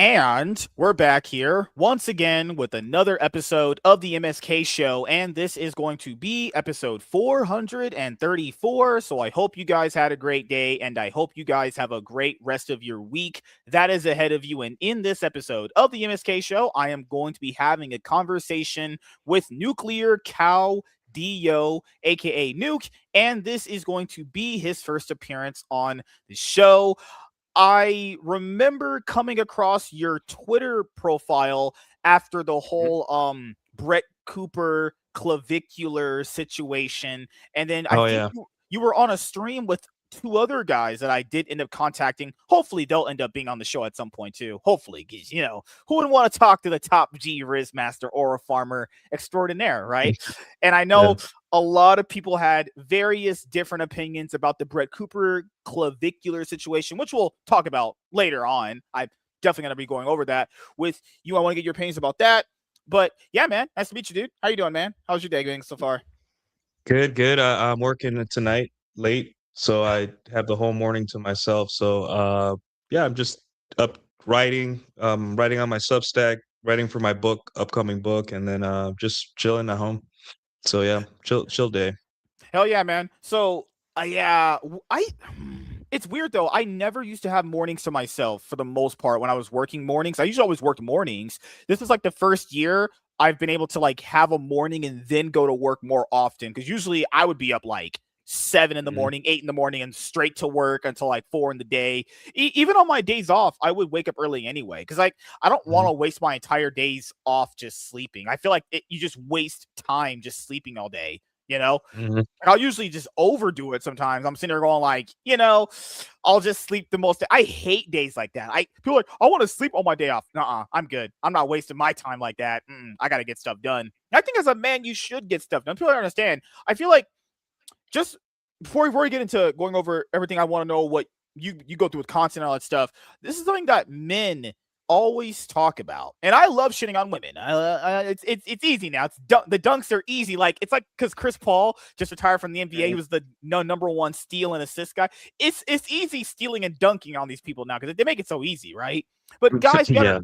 And we're back here once again with another episode of the MSK show. And this is going to be episode 434. So I hope you guys had a great day and I hope you guys have a great rest of your week that is ahead of you. And in this episode of the MSK show, I am going to be having a conversation with Nuclear Caudillo, aka Nuke. And this is going to be his first appearance on the show. I remember coming across your Twitter profile after the whole Brett Cooper clavicular situation, and then I Oh think yeah. you were on a stream with two other guys that I did end up contacting. Hopefully, they'll end up being on the show at some point too. Hopefully, because who wouldn't want to talk to the top G Riz Master or a farmer extraordinaire, right? And I Yeah. know a lot of people had various different opinions about the Brett Cooper clavicular situation, which we'll talk about later on. I'm definitely going to be going over that with you. I want to get your opinions about that. But yeah, man, nice to meet you, dude. How you doing, man? How's your day going so far? Good, good. I'm working tonight late, so I have the whole morning to myself. So yeah, I'm just up writing on my Substack, writing for my upcoming book, and then just chilling at home. So yeah, chill day. Hell yeah, man. So, yeah, it's weird though. I never used to have mornings to myself for the most part when I was working mornings. I usually always worked mornings. This is like the first year I've been able to like have a morning and then go to work more often because usually I would be up like 7 in the Mhm. morning, 8 in the morning, and straight to work until like 4 in the day. Even on my days off, I would wake up early anyway because like I don't want Mhm. to waste my entire days off just sleeping. I feel like you just waste time just sleeping all day. You know, Mhm. I'll usually just overdo it sometimes. I'm sitting there going like, I'll just sleep the most. I hate days like that. I feel like I want to sleep on my day off. Nuh-uh, I'm good. I'm not wasting my time like that. I got to get stuff done. I think as a man, you should get stuff done. People don't understand. I feel like just before we get into going over everything, I want to know what you go through with content and all that stuff. This is something that men always talk about, and I love shitting on women. It's easy now. The dunks are easy. Like it's like because Chris Paul just retired from the NBA. He Mhm. was the number one steal and assist guy. It's easy stealing and dunking on these people now because they make it so easy, right? But guys, Yeah.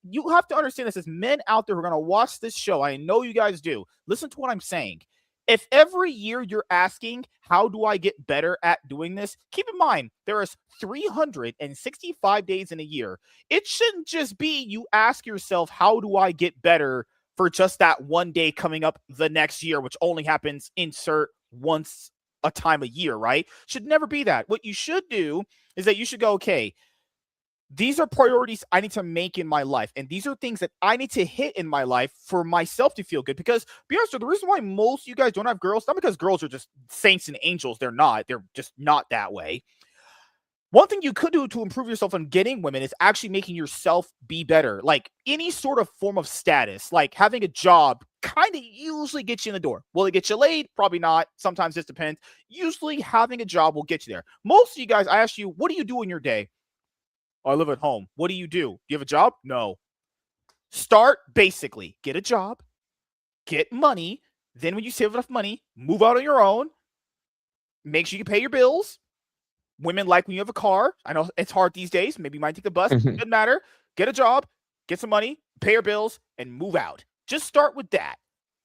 you have to understand this as men out there who are gonna watch this show. I know you guys do. Listen to what I'm saying. If every year you're asking, how do I get better at doing this? Keep in mind, there is 365 days in a year. It shouldn't just be you ask yourself, how do I get better for just that one day coming up the next year, which only happens insert once a time a year, right? Should never be that. What you should do is that you should go, okay, these are priorities I need to make in my life. And these are things that I need to hit in my life for myself to feel good. Because, be honest, the reason why most of you guys don't have girls, not because girls are just saints and angels. They're not. They're just not that way. One thing you could do to improve yourself on getting women is actually making yourself be better. Like any sort of form of status, like having a job, kind of usually gets you in the door. Will it get you laid? Probably not. Sometimes this depends. Usually having a job will get you there. Most of you guys, I ask you, what do you do in your day? I live at home. What do? Do you have a job? No. Start basically. Get a job, get money. Then when you save enough money, move out on your own. Make sure you pay your bills. Women like when you have a car. I know it's hard these days. Maybe you might take the bus. Mhm. Doesn't matter. Get a job, get some money, pay your bills, and move out. Just start with that.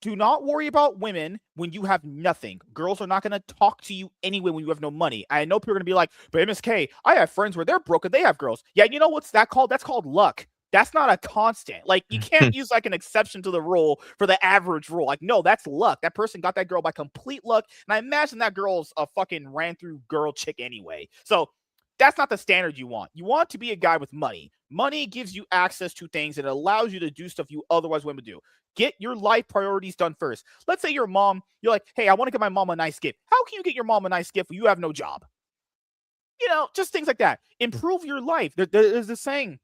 Do not worry about women when you have nothing. Girls are not going to talk to you anyway when you have no money. I know people are going to be like, but MSK, I have friends where they're broke and they have girls. Yeah, you know what's that called? That's called luck. That's not a constant. Like, you can't use like an exception to the rule for the average rule. Like, no, that's luck. That person got that girl by complete luck. And I imagine that girl's a fucking ran through girl chick anyway. So that's not the standard you want. You want to be a guy with money. Money gives you access to things and it allows you to do stuff you otherwise wouldn't do. Get your life priorities done first. Let's say your mom, you're like, hey, I want to get my mom a nice gift. How can you get your mom a nice gift when you have no job? Just things like that. Improve your life. There's this saying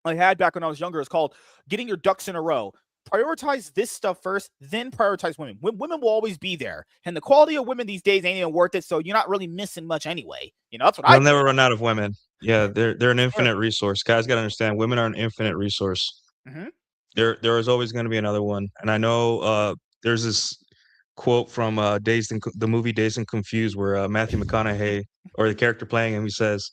I had back when I was younger. It's called getting your ducks in a row. Prioritize this stuff first, then prioritize women. Women will always be there. And the quality of women these days ain't even worth it. So you're not really missing much anyway. That's what I You'll think. never run out of women. Yeah, they're an Sure. infinite resource. Guys got to understand, women are an infinite resource. Mm-hmm. There is always going to be another one. And I know there's this quote from the movie Dazed and Confused where Matthew McConaughey or the character playing him, he says,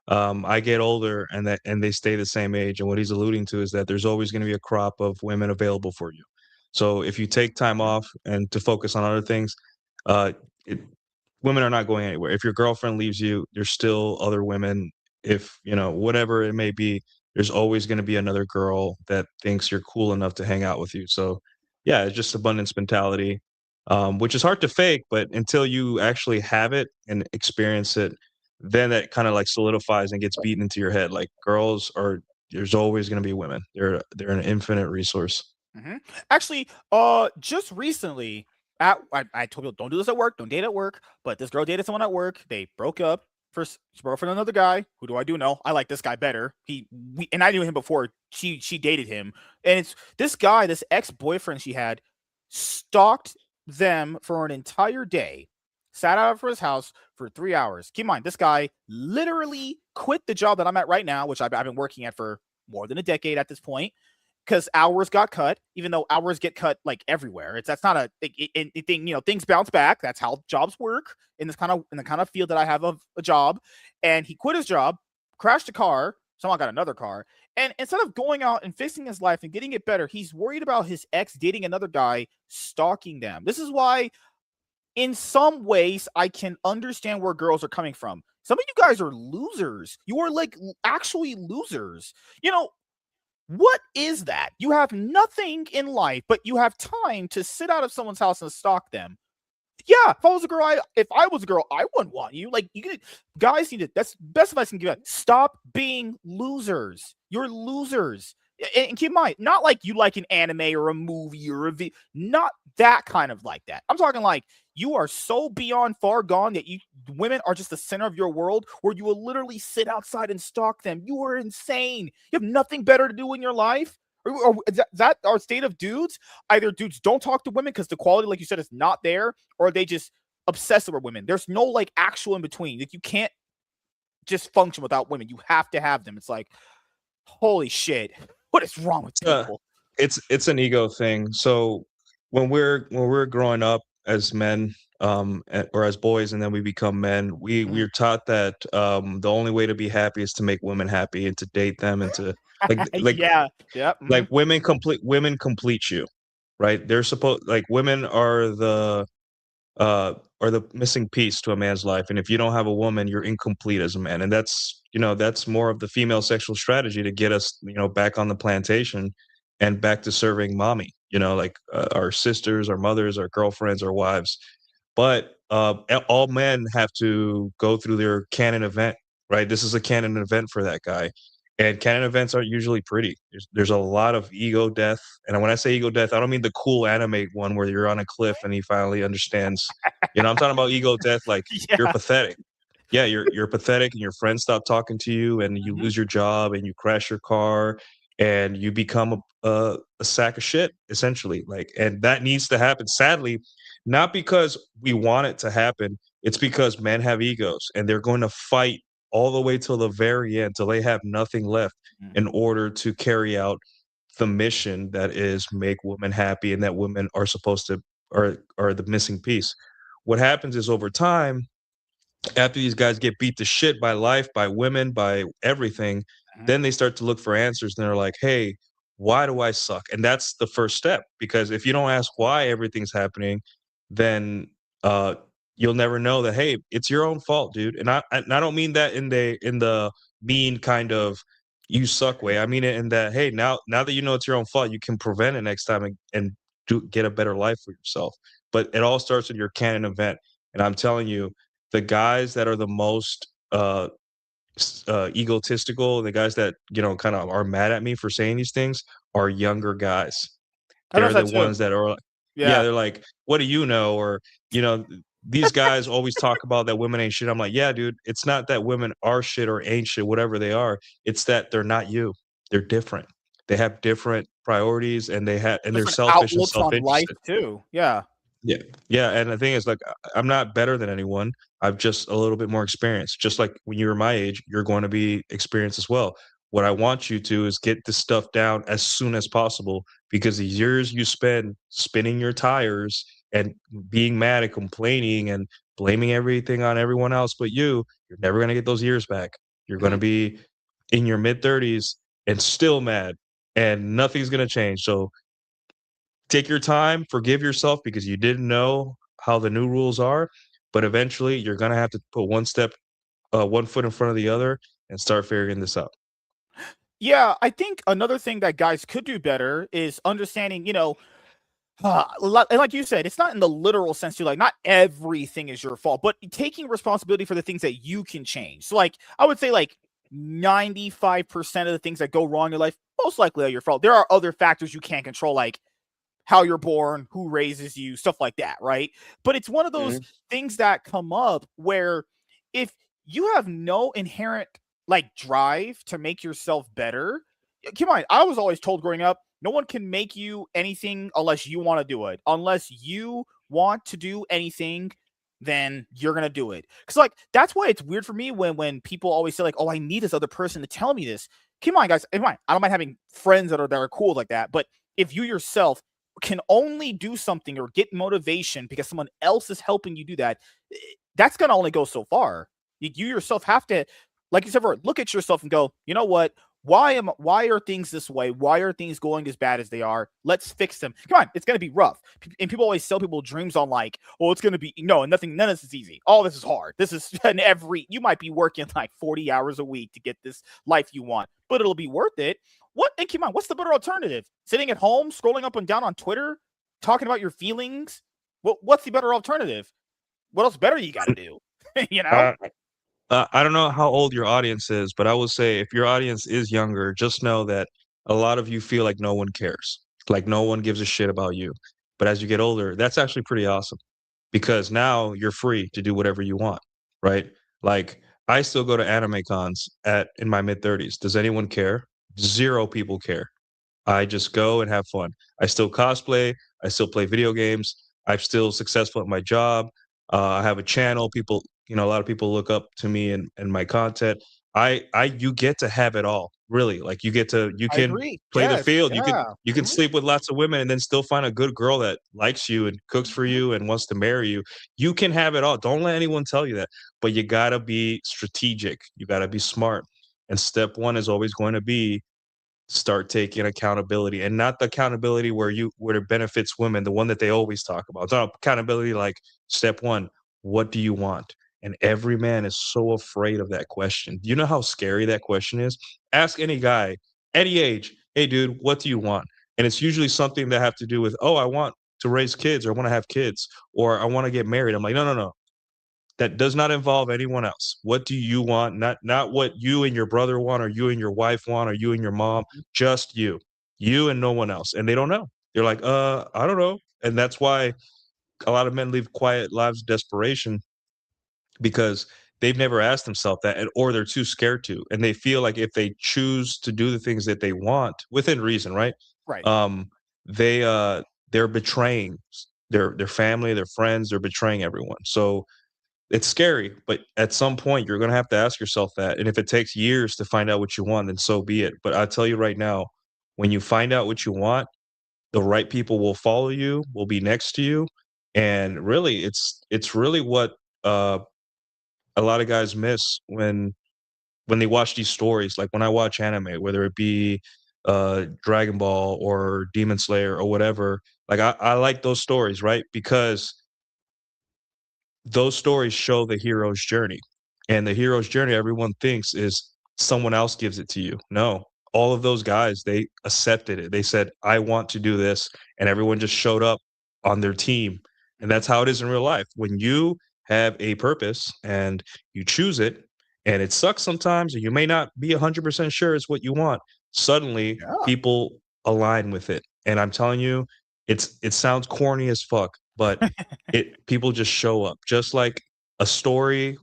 I get older and they stay the same age. And what he's alluding to is that there's always going to be a crop of women available for you. So if you take time Mhm. off and to focus on other things, uh, it, women are not going anywhere. If your girlfriend leaves you, there's still other women. If you know whatever it may be, there's always going to be another girl that thinks you're cool enough to hang out with you. So yeah, it's just abundance mentality, which is hard to fake, but until you actually have it and experience it, then that kind of like solidifies and gets beaten into your head. Like girls are, there's always going to be women. They're an infinite resource. Hmm. Actually, just recently, I told people don't do this at work, don't date at work. But this girl dated someone at work. They broke up. First, she broke up with another guy. Who do I do know? I like this guy better. And I knew him before she dated him. And it's this guy, this ex boyfriend she had, stalked them for an entire day. Sat out for his house for 3 hours. Keep in mind, this guy literally quit the job that I'm at right now, which I've been working at for more than a decade at this point, because hours got cut, even though hours get cut like everywhere. That's not a thing. Things bounce back. That's how jobs work in the kind of field that I have of a job. And he quit his job, crashed a car. Someone got another car, and instead of going out and fixing his life and getting it better, he's worried about his ex dating another guy, stalking them. This is why, in some ways, I can understand where girls are coming from. Some of you guys are losers. You are like actually losers. You know, what is that? You have nothing in life, but you have time to sit out of someone's house and stalk them. Yeah, if I was a girl, I wouldn't want you. Like guys need to. That's best advice I can give. Stop being losers. You're losers. And keep in mind, not like you like an anime or a movie or not that kind of like that. I'm talking like you are so beyond far gone that women are just the center of your world, where you will literally sit outside and stalk them. You are insane. You have nothing better to do in your life. Or is that our state of dudes? Either dudes don't talk to women because the quality, like you said, is not there, or they just obsess over women. There's no like actual in between. Like you can't just function without women. You have to have them. It's like, holy shit, what is wrong with Uh, people? it's an ego thing. So when we're growing up as men, or as boys, and then we become men, Mhm. we're taught that the only way to be happy is to make women happy and to date them and to like like Yeah. Yep. like women complete you, right? They're supposed like women are the missing piece to a man's life, and if you don't have a woman, you're incomplete as a man, and that's more of the female sexual strategy to get us, back on the plantation and back to serving mommy, like, our sisters, our mothers, our girlfriends, our wives. But, all men have to go through their canon event, right? This is a canon event for that guy, and canon events aren't usually pretty. There's a lot of ego death, and when I say ego death, I don't mean the cool anime one where you're on a cliff and he finally understands. I'm talking about ego death, like, you're Yeah. pathetic. Yeah, you're pathetic and your friends stop talking to you and you Mhm. lose your job and you crash your car and you become a sack of shit, essentially, like, and that needs to happen, sadly, not because we want it to happen, it's because men have egos and they're going to fight all the way till the very end, till they have nothing left in Mhm. order to carry out the mission that is make women happy and that women are supposed to are the missing piece. What happens is over time, after these guys get beat to shit by life, by women, by everything, Mhm. then they start to look for answers and they're like, "Hey, why do I suck?" And that's the first step because if you don't ask why everything's happening, then uh you'll never know that, hey, it's your own fault, dude. And I don't mean that in the mean kind of you suck way. I mean it in that, hey, now that you know it's your own fault, you can prevent it next time and get a better life for yourself. But it all starts with your canon event. And I'm telling you, the guys that are the most egotistical, the guys that kind of are mad at me for saying these things, are younger guys. I They're noticed the that too. ones that are yeah, Yeah. they're like, "What do you know?" Or, you know, these guys always talk about that women ain't shit. I'm like, "Yeah, dude, it's not that women are shit or ain't shit, whatever they are. It's that they're not you. They're different. They have different priorities and they're Different selfish and outlooks on life self-interested." too. Yeah. Yeah. Yeah, and the thing is, like, I'm not better than anyone. I've just a little bit more experience. Just like when you were my age, you're going to be experienced as well. What I want you to is get this stuff down as soon as possible because the years you spend spinning your tires and being mad and complaining and blaming everything on everyone else but you're never gonna get those years back. You're going to Mhm. be in your mid 30s and still mad, and nothing's going to change. So take your time, forgive yourself because you didn't know how the new rules are, but eventually you're going to have to put one foot in front of the other and start figuring this out. Yeah, I think another thing that guys could do better is understanding, and like you said, it's not in the literal sense too. Like, not everything is your fault, but taking responsibility for the things that you can change. So, like, I would say, like, 95% of the things that go wrong in your life most likely are your fault. There are other factors you can't control, like how you're born, who raises you, stuff like that, right? But it's one of those Mhm. things that come up where if you have no inherent like drive to make yourself better, come on, I was always told growing up, no one can make you anything unless you want to do it. Unless you want to do anything, then you're gonna do it. Cause like that's why it's weird for me when people always say like, "Oh, I need this other person to tell me this." Come on, guys. Come on. I don't mind having friends that are cool like that, but if you yourself can only do something or get motivation because someone else is helping you do that, that's going to only go so far. You yourself have to, like you said, look at yourself and go, you know what? Why are things this way? Why are things going as bad as they are? Let's fix them. Come on, it's gonna be rough. And people always sell people dreams on like, oh, it's gonna be no, and nothing, none of this is easy. All this is hard. This is and you might be working like 40 hours a week to get this life you want, but it'll be worth it. What and come on, what's the better alternative? Sitting at home, scrolling up and down on Twitter, talking about your feelings? What's the better alternative? What else better you gotta do? you know? Uh, I don't know how old your audience is, but I will say if your audience is younger, just know that a lot of you feel like no one cares, like no one gives a shit about you. But as you get older, that's actually pretty awesome because now you're free to do whatever you want, right? Like I still go to anime cons at in my mid 30s. Does anyone care? Zero people care. I just go and have fun. I still cosplay. I still play video games. I'm still successful at my job. I have a channel. People, a lot of people look up to me and my content. You get to have it all, really. Like you I can agree. play the Yes. field. Yeah. You can Mhm. sleep with lots of women and then still find a good girl that likes you and cooks for Mhm. you and wants to marry you. You can have it all. Don't let anyone tell you that. But you gotta be strategic. You gotta be smart. And step one is always going to be start taking accountability and not the accountability where it benefits women, the one that they always talk about. It's not accountability like step one, what do you want? And every man is so afraid of that question. Do you know how scary that question is? Ask any guy, any age, hey dude, what do you want? And it's usually something that have to do with, oh, I want to raise kids or I want to have kids or I want to get married. I'm like, no, no, no. That does not involve anyone else. What do you want? Not what you and your brother want, or you and your wife want, or you and your mom. Just you, you and no one else. And they don't know. They're like, I don't know. And that's why a lot of men live quiet lives of desperation because they've never asked themselves that, or they're too scared to, and they feel like if they choose to do the things that they want within reason, right? Right. Um, they're betraying their family, their friends. They're betraying everyone. So it's scary, but at some point you're gonna have to ask yourself that, and if it takes years to find out what you want, then so be it. But I tell you right now, when you find out what you want, the right people will follow you, will be next to you, and really, it's really what a lot of guys miss when they watch these stories. Like when I watch anime, whether it be Dragon Ball or Demon Slayer or whatever, like I like those stories, right? Because those stories show the hero's journey. And the hero's journey, everyone thinks is someone else gives it to you. No, all of those guys, they accepted it. They said, I want to do this. And everyone just showed up on their team. And that's how it is in real life. When you have a purpose and you choose it, and it sucks sometimes, and you may not be 100% sure it's what you want, suddenly Yeah. people align with it. And I'm telling you, it sounds corny as fuck, but it people just show up, just like a story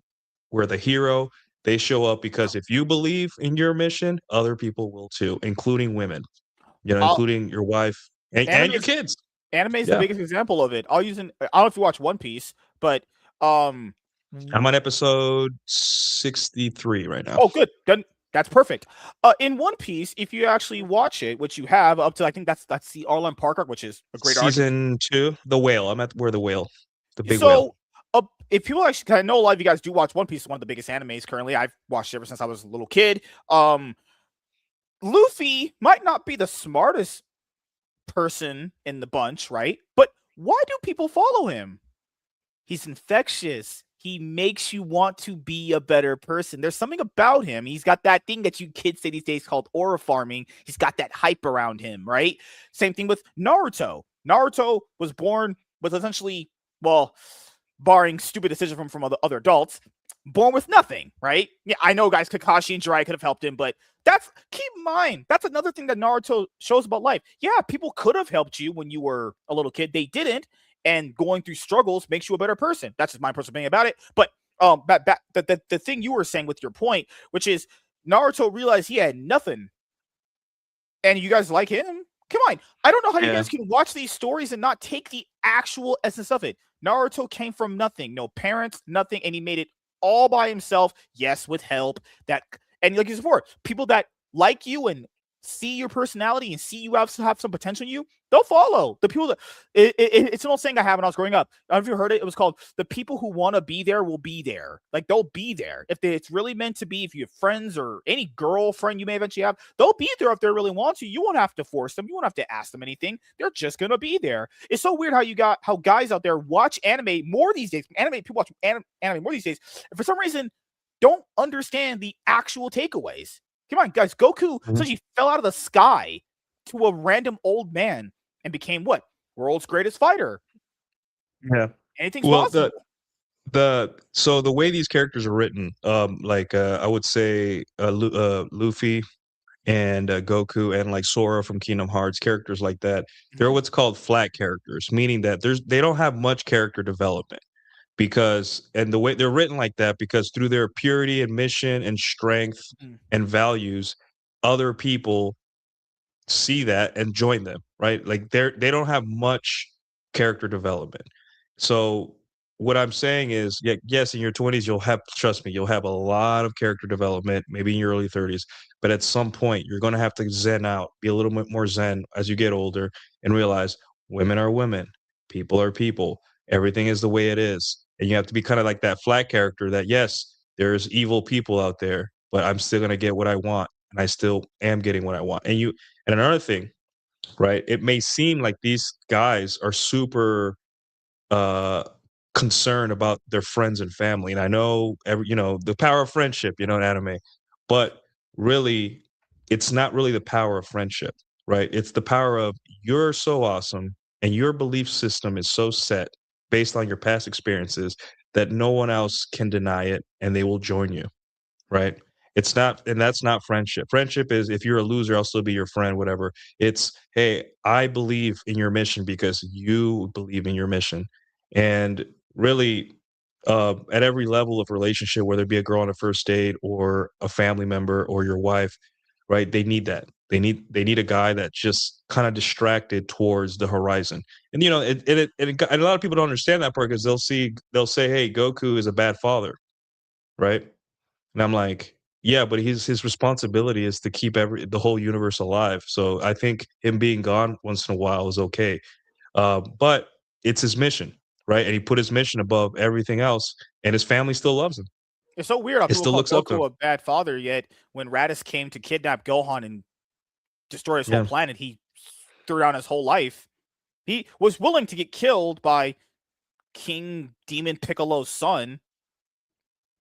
where the hero, they show up because if you believe in your mission, other people will too, including women, I'll including your wife and anime your is kids. anime is the Yeah. biggest example of it. I don't know if you watch One Piece, but um I'm on episode 63 right now. oh, good. Then that's perfect. In One Piece, if you actually watch it, which you have up to, I think that's the Arlong Park arc, which is a great arc. Season 2, the whale. I'm at where the whale, the big whale. So, uh, if people actually, 'cause I know a lot of you guys do watch One Piece, one of the biggest animes currently. I've watched it ever since I was a little kid. Luffy might not be the smartest person in the bunch, right? But why do people follow him? He's infectious. He makes you want to be a better person. There's something about him. He's got that thing that you kids say these days called aura farming. He's got that hype around him, right? Same thing with Naruto. Naruto was born with essentially, well, barring stupid decisions from other adults, born with nothing, right? Yeah, I know, guys, Kakashi and Jiraiya could have helped him, but that's, keep in mind, that's another thing that Naruto shows about life. Yeah, people could have helped you when you were a little kid. They didn't, and going through struggles makes you a better person. That's just my personal opinion about it. But the thing you were saying with your point, which is Naruto realized he had nothing, and you guys like him. Come on, I don't know how you Yeah. guys can watch these stories and not take the actual essence of it. Naruto came from nothing, no parents, nothing, and he made it all by himself. Yes, with help. That, and like you said before, people that like you and see your personality and see you have some potential in you, they'll follow. The people that it's an old saying I had when I was growing up. I don't know if you heard it. It was called "The people who want to be there will be there." Like, they'll be there if it's really meant to be. If you have friends or any girlfriend you may eventually have, they'll be there if they really want to. You won't have to force them. You won't have to ask them anything. They're just gonna be there. It's so weird how guys out there watch anime more these days. People watch anime more these days, and for some reason don't understand the actual takeaways. Come on, guys. Goku essentially fell out of the sky to a random old man and became what? World's greatest fighter. Yeah. Anything's Well, possible. so the way these characters are written, like I would say Luffy and Goku and like Sora from Kingdom Hearts, characters like that, they're what's called flat characters, meaning that they don't have much character development because and the way they're written like that because through their purity and mission and strength Mhm. and values, other people see that and join them, right? Like they don't have much character development. So what I'm saying is, yeah, yes, in your 20s you'll have trust me, you'll have a lot of character development, maybe in your early 30s, but at some point you're going to have to zen out, be a little bit more zen as you get older and realize women are women, people are people, everything is the way it is. And you have to be kind of like that flat character that yes, there's evil people out there, but I'm still going to get what I want and I still am getting what I want. And another thing, right? It may seem like these guys are super uh concerned about their friends and family. And I know the power of friendship, in anime, but really it's not really the power of friendship, right? It's the power of you're so awesome and your belief system is so set based on your past experiences that no one else can deny it and they will join you. Right? It's not and that's not friendship. Friendship is if you're a loser, I'll still be your friend, whatever. It's, "Hey, I believe in your mission because you believe in your mission." And really, at every level of relationship, whether it be a girl on a first date or a family member or your wife, right? They need that. They need a guy that's just kinda distracted towards the horizon. And, and a lot of people don't understand that part because they'll say, "Hey, Goku is a bad father." Right? And I'm like, yeah, but his responsibility is to keep the whole universe alive. So I think him being gone once in a while is okay. But it's his mission, right? And he put his mission above everything else, and his family still loves him. It's so weird how It people still call looks up to him. Goku a bad father, yet when Raditz came to kidnap Gohan and destroy his whole Yeah. planet, he threw down his whole life. He was willing to get killed by King Demon Piccolo's son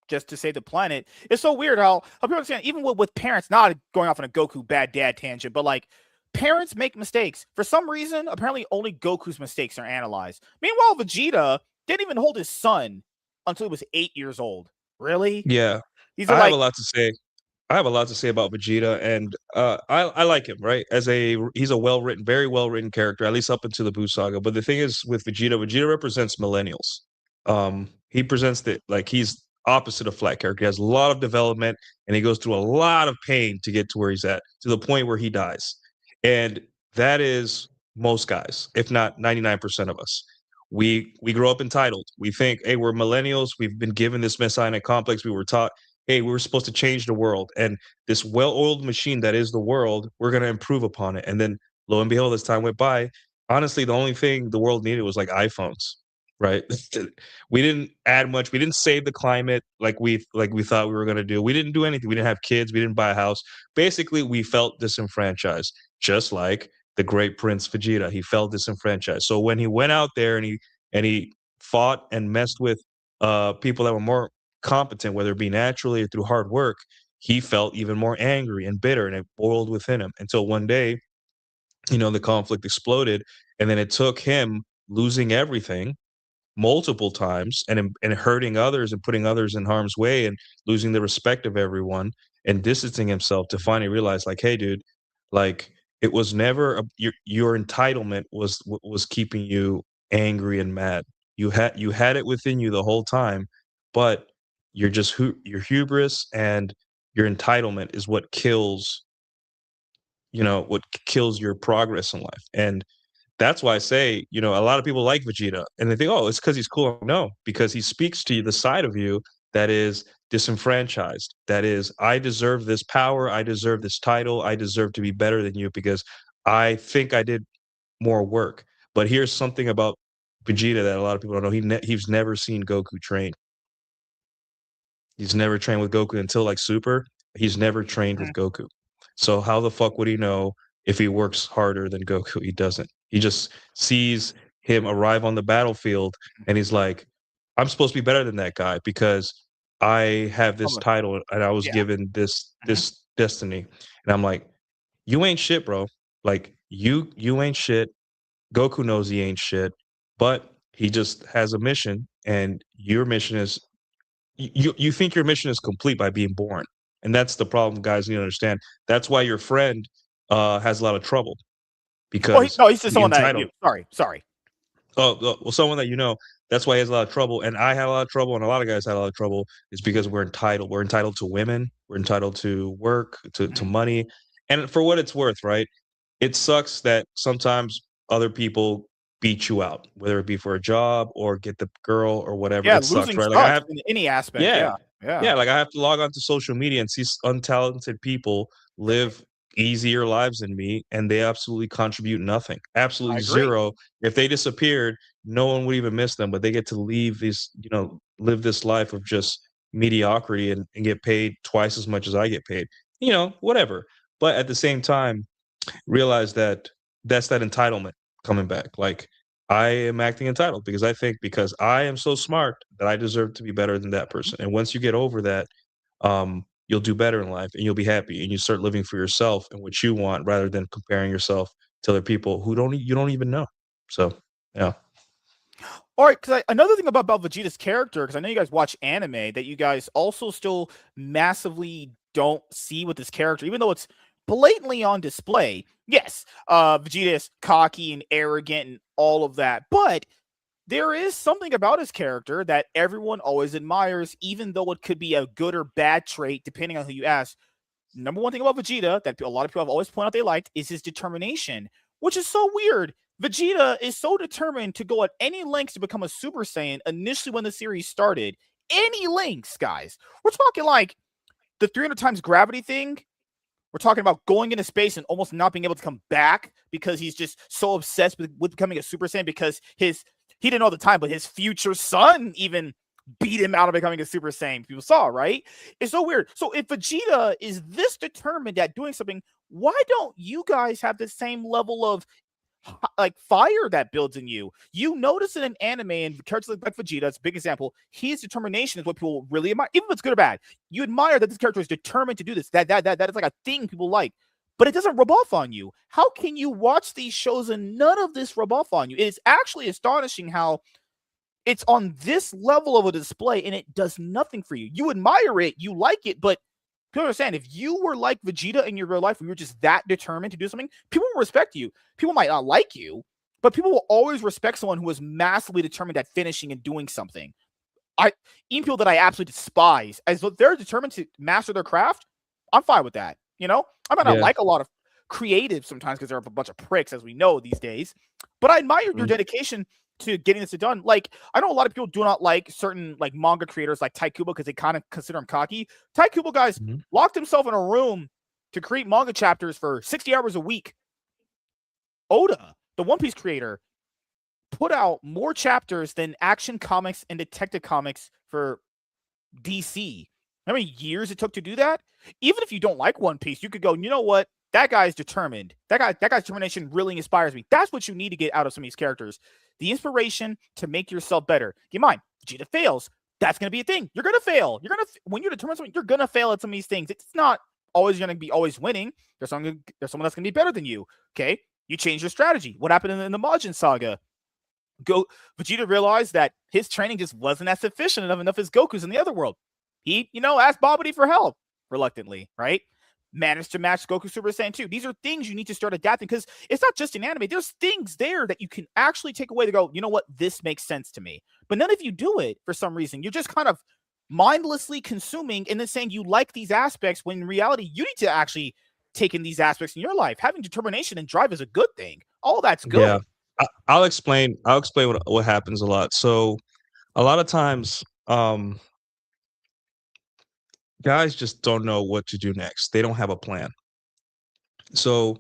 just to save the planet. It's so weird how people understand, even with parents, not going off on a Goku bad dad tangent, but like parents make mistakes. For some reason, apparently only Goku's mistakes are analyzed. Meanwhile, Vegeta didn't even hold his son until he was 8 years old. Really? Yeah. These are I have a like, lot to say. I have a lot to say about Vegeta, and I like him, right? He's a very well written character, at least up into the Buu saga. But the thing is, with Vegeta represents millennials. He presents that like he's opposite of flat character. He has a lot of development, and he goes through a lot of pain to get to where he's at, to the point where he dies. And that is most guys, if not 99% of us. We grow up entitled. We think, hey, we're millennials. We've been given this messianic complex. We were taught hey, we were supposed to change the world. And this well oiled machine that is the world, we're going to improve upon it. And then lo and behold, as time went by, honestly, the only thing the world needed was like iPhones. right? We didn't add much. We didn't save the climate like we thought we were going to do. We didn't do anything. We didn't have kids. We didn't buy a house. Basically, we felt disenfranchised, just like the great Prince Vegeta. He felt disenfranchised. So when he went out there and he fought and messed with people that were more competent, whether it be naturally or through hard work, he felt even more angry and bitter, and it boiled within him until one day, the conflict exploded, and then it took him losing everything multiple times and hurting others and putting others in harm's way and losing the respect of everyone and distancing himself to finally realize, like, hey dude, like, it was never your entitlement was keeping you angry and mad. You had it within you the whole time, but your hubris and your entitlement is what kills your progress in life. And that's why I say, a lot of people like Vegeta and they think, oh, it's because he's cool. No, because he speaks to you, the side of you that is disenfranchised. That is, I deserve this power. I deserve this title. I deserve to be better than you because I think I did more work. But here's something about Vegeta that a lot of people don't know. He's never seen Goku train. He's never trained with Goku until like Super. He's never trained with Mhm. Goku. So how the fuck would he know if he works harder than Goku? He doesn't. He just sees him arrive on the battlefield and he's like, I'm supposed to be better than that guy because I have this Probably. title and I was Yeah. given this Mhm. this destiny. And I'm like, you ain't shit, bro. Like you ain't shit. Goku knows he ain't shit, but he just has a mission and your mission is you think your mission is complete by being born, and that's the problem, guys. You understand that's why your friend has a lot of trouble Oh, because no, he's just the someone that you. entitled. Sorry. Well, someone that that's why he has a lot of trouble, and I had a lot of trouble, and a lot of guys had a lot of trouble. Is because we're entitled. We're entitled to women. We're entitled to work, to Mhm. money, and for what it's worth, right? It sucks that sometimes other people beat you out, whether it be for a job or get the girl or whatever. Yeah, It sucks, losing right? Like I sucks have in any aspect. Yeah. Yeah. Yeah. Yeah, like, I have to log onto social media and see untalented people live easier lives than me, and they absolutely contribute nothing, I absolutely agree. 0. If they disappeared, no one would even miss them, but they get to live this life of just mediocrity and get paid twice as much as I get paid, whatever. But at the same time, realize that that's that entitlement coming back. Like, I am acting entitled because I think because I am so smart that I deserve to be better than that person. And once you get over that, you'll do better in life and you'll be happy and you start living for yourself and what you want rather than comparing yourself to other people who you don't even know. So yeah. All right, because another thing about Vegeta's character, because I know you guys watch anime, that you guys also still massively don't see with this character, even though it's blatantly on display. Yes, Vegeta is cocky and arrogant and all of that, but there is something about his character that everyone always admires, even though it could be a good or bad trait, depending on who you ask. Number one thing about Vegeta that a lot of people have always pointed out they liked is his determination, which is so weird. Vegeta is so determined to go at any lengths to become a Super Saiyan initially when the series started. Any lengths, guys. We're talking like the 300 times gravity thing. We're talking about going into space and almost not being able to come back because he's just so obsessed with becoming a Super Saiyan because he didn't know at the time, but his future son even beat him out of becoming a Super Saiyan. People saw, right? It's so weird. So if Vegeta is this determined at doing something, why don't you guys have the same level of like fire that builds in you? You notice in an anime and characters like Vegeta, it's a big example. His determination is what people really admire, even if it's good or bad. You admire that this character is determined to do this. That is like a thing people like, but it doesn't rub off on you. How can you watch these shows and none of this rub off on you? It is actually astonishing how it's on this level of a display and it does nothing for you. You admire it, you like it, but people understand if you were like Vegeta in your real life, where you're just that determined to do something, people will respect you. People might not like you, but people will always respect someone who is massively determined at finishing and doing something. Even people that I absolutely despise, as though they're determined to master their craft, I'm fine with that. I might not Yeah. like a lot of creatives sometimes because they're a bunch of pricks, as we know these days. But I admire your Mm, dedication to getting this done. Like, I know a lot of people do not like certain like manga creators like Taikuba because they kind of consider him cocky. Taikuba guys mhm. locked himself in a room to create manga chapters for 60 hours a week. Oda, the One Piece creator, put out more chapters than Action Comics and Detective Comics for DC. How many years it took to do that? Even if you don't like One Piece, you could go, you know what? That guy's determined. That guy's determination really inspires me. That's what you need to get out of some of these characters. The inspiration to make yourself better. Keep in mind, Vegeta fails. That's gonna be a thing. You're gonna fail. When you're determined something, you're gonna fail at some of these things. It's not always gonna be always winning. There's someone that's gonna be better than you. Okay, you change your strategy. What happened in the Majin saga? Vegeta realized that his training just wasn't as sufficient enough as Goku's in the other world. He, asked Babidi for help reluctantly, right? Managed to match Goku Super Saiyan 2. These are things you need to start adapting because it's not just in anime. There's things there that you can actually take away to go, you know what, this makes sense to me. But none of you do it for some reason. You're just kind of mindlessly consuming and then saying you like these aspects when in reality you need to actually take in these aspects in your life. Having determination and drive is a good thing. All that's Yeah. good. I'll explain what happens a lot. So, a lot of times, guys just don't know what to do next. They don't have a plan. So,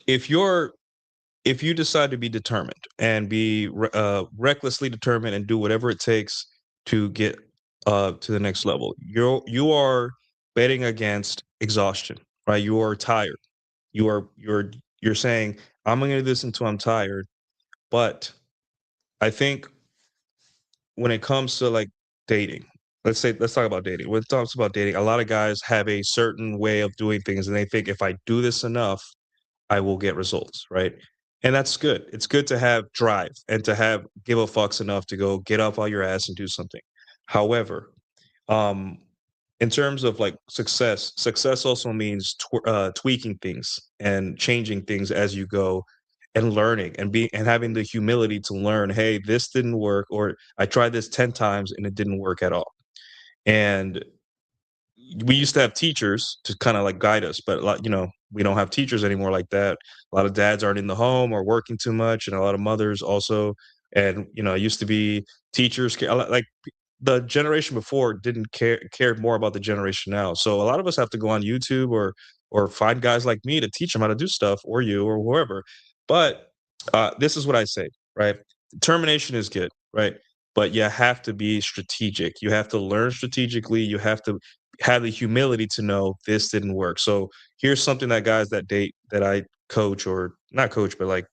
if you're if you decide to be determined and be recklessly determined and do whatever it takes to get to the next level, you are betting against exhaustion, right? You are tired. You're saying, I'm gonna do this until I'm tired. But I think when it comes to like dating, let's talk about dating. When it talks about dating, a lot of guys have a certain way of doing things, and they think if I do this enough, I will get results, right? And that's good. It's good to have drive and to have give a fucks enough to go get up on your ass and do something. However, um, in terms of like success also means tweaking things and changing things as you go and learning and having the humility to learn, hey, this didn't work, or I tried this 10 times and it didn't work at all. And we used to have teachers to kind of like guide us, but a lot, we don't have teachers anymore like that. A lot of dads aren't in the home or working too much, and a lot of mothers also. And it used to be teachers like the generation before didn't cared more about the generation now. So a lot of us have to go on YouTube or find guys like me to teach them how to do stuff, or you or whoever. But this is what I say, right? Determination is good, right? But you have to be strategic. You have to learn strategically. You have to have the humility to know this didn't work. So here's something that guys that date that I coach, or not coach, but like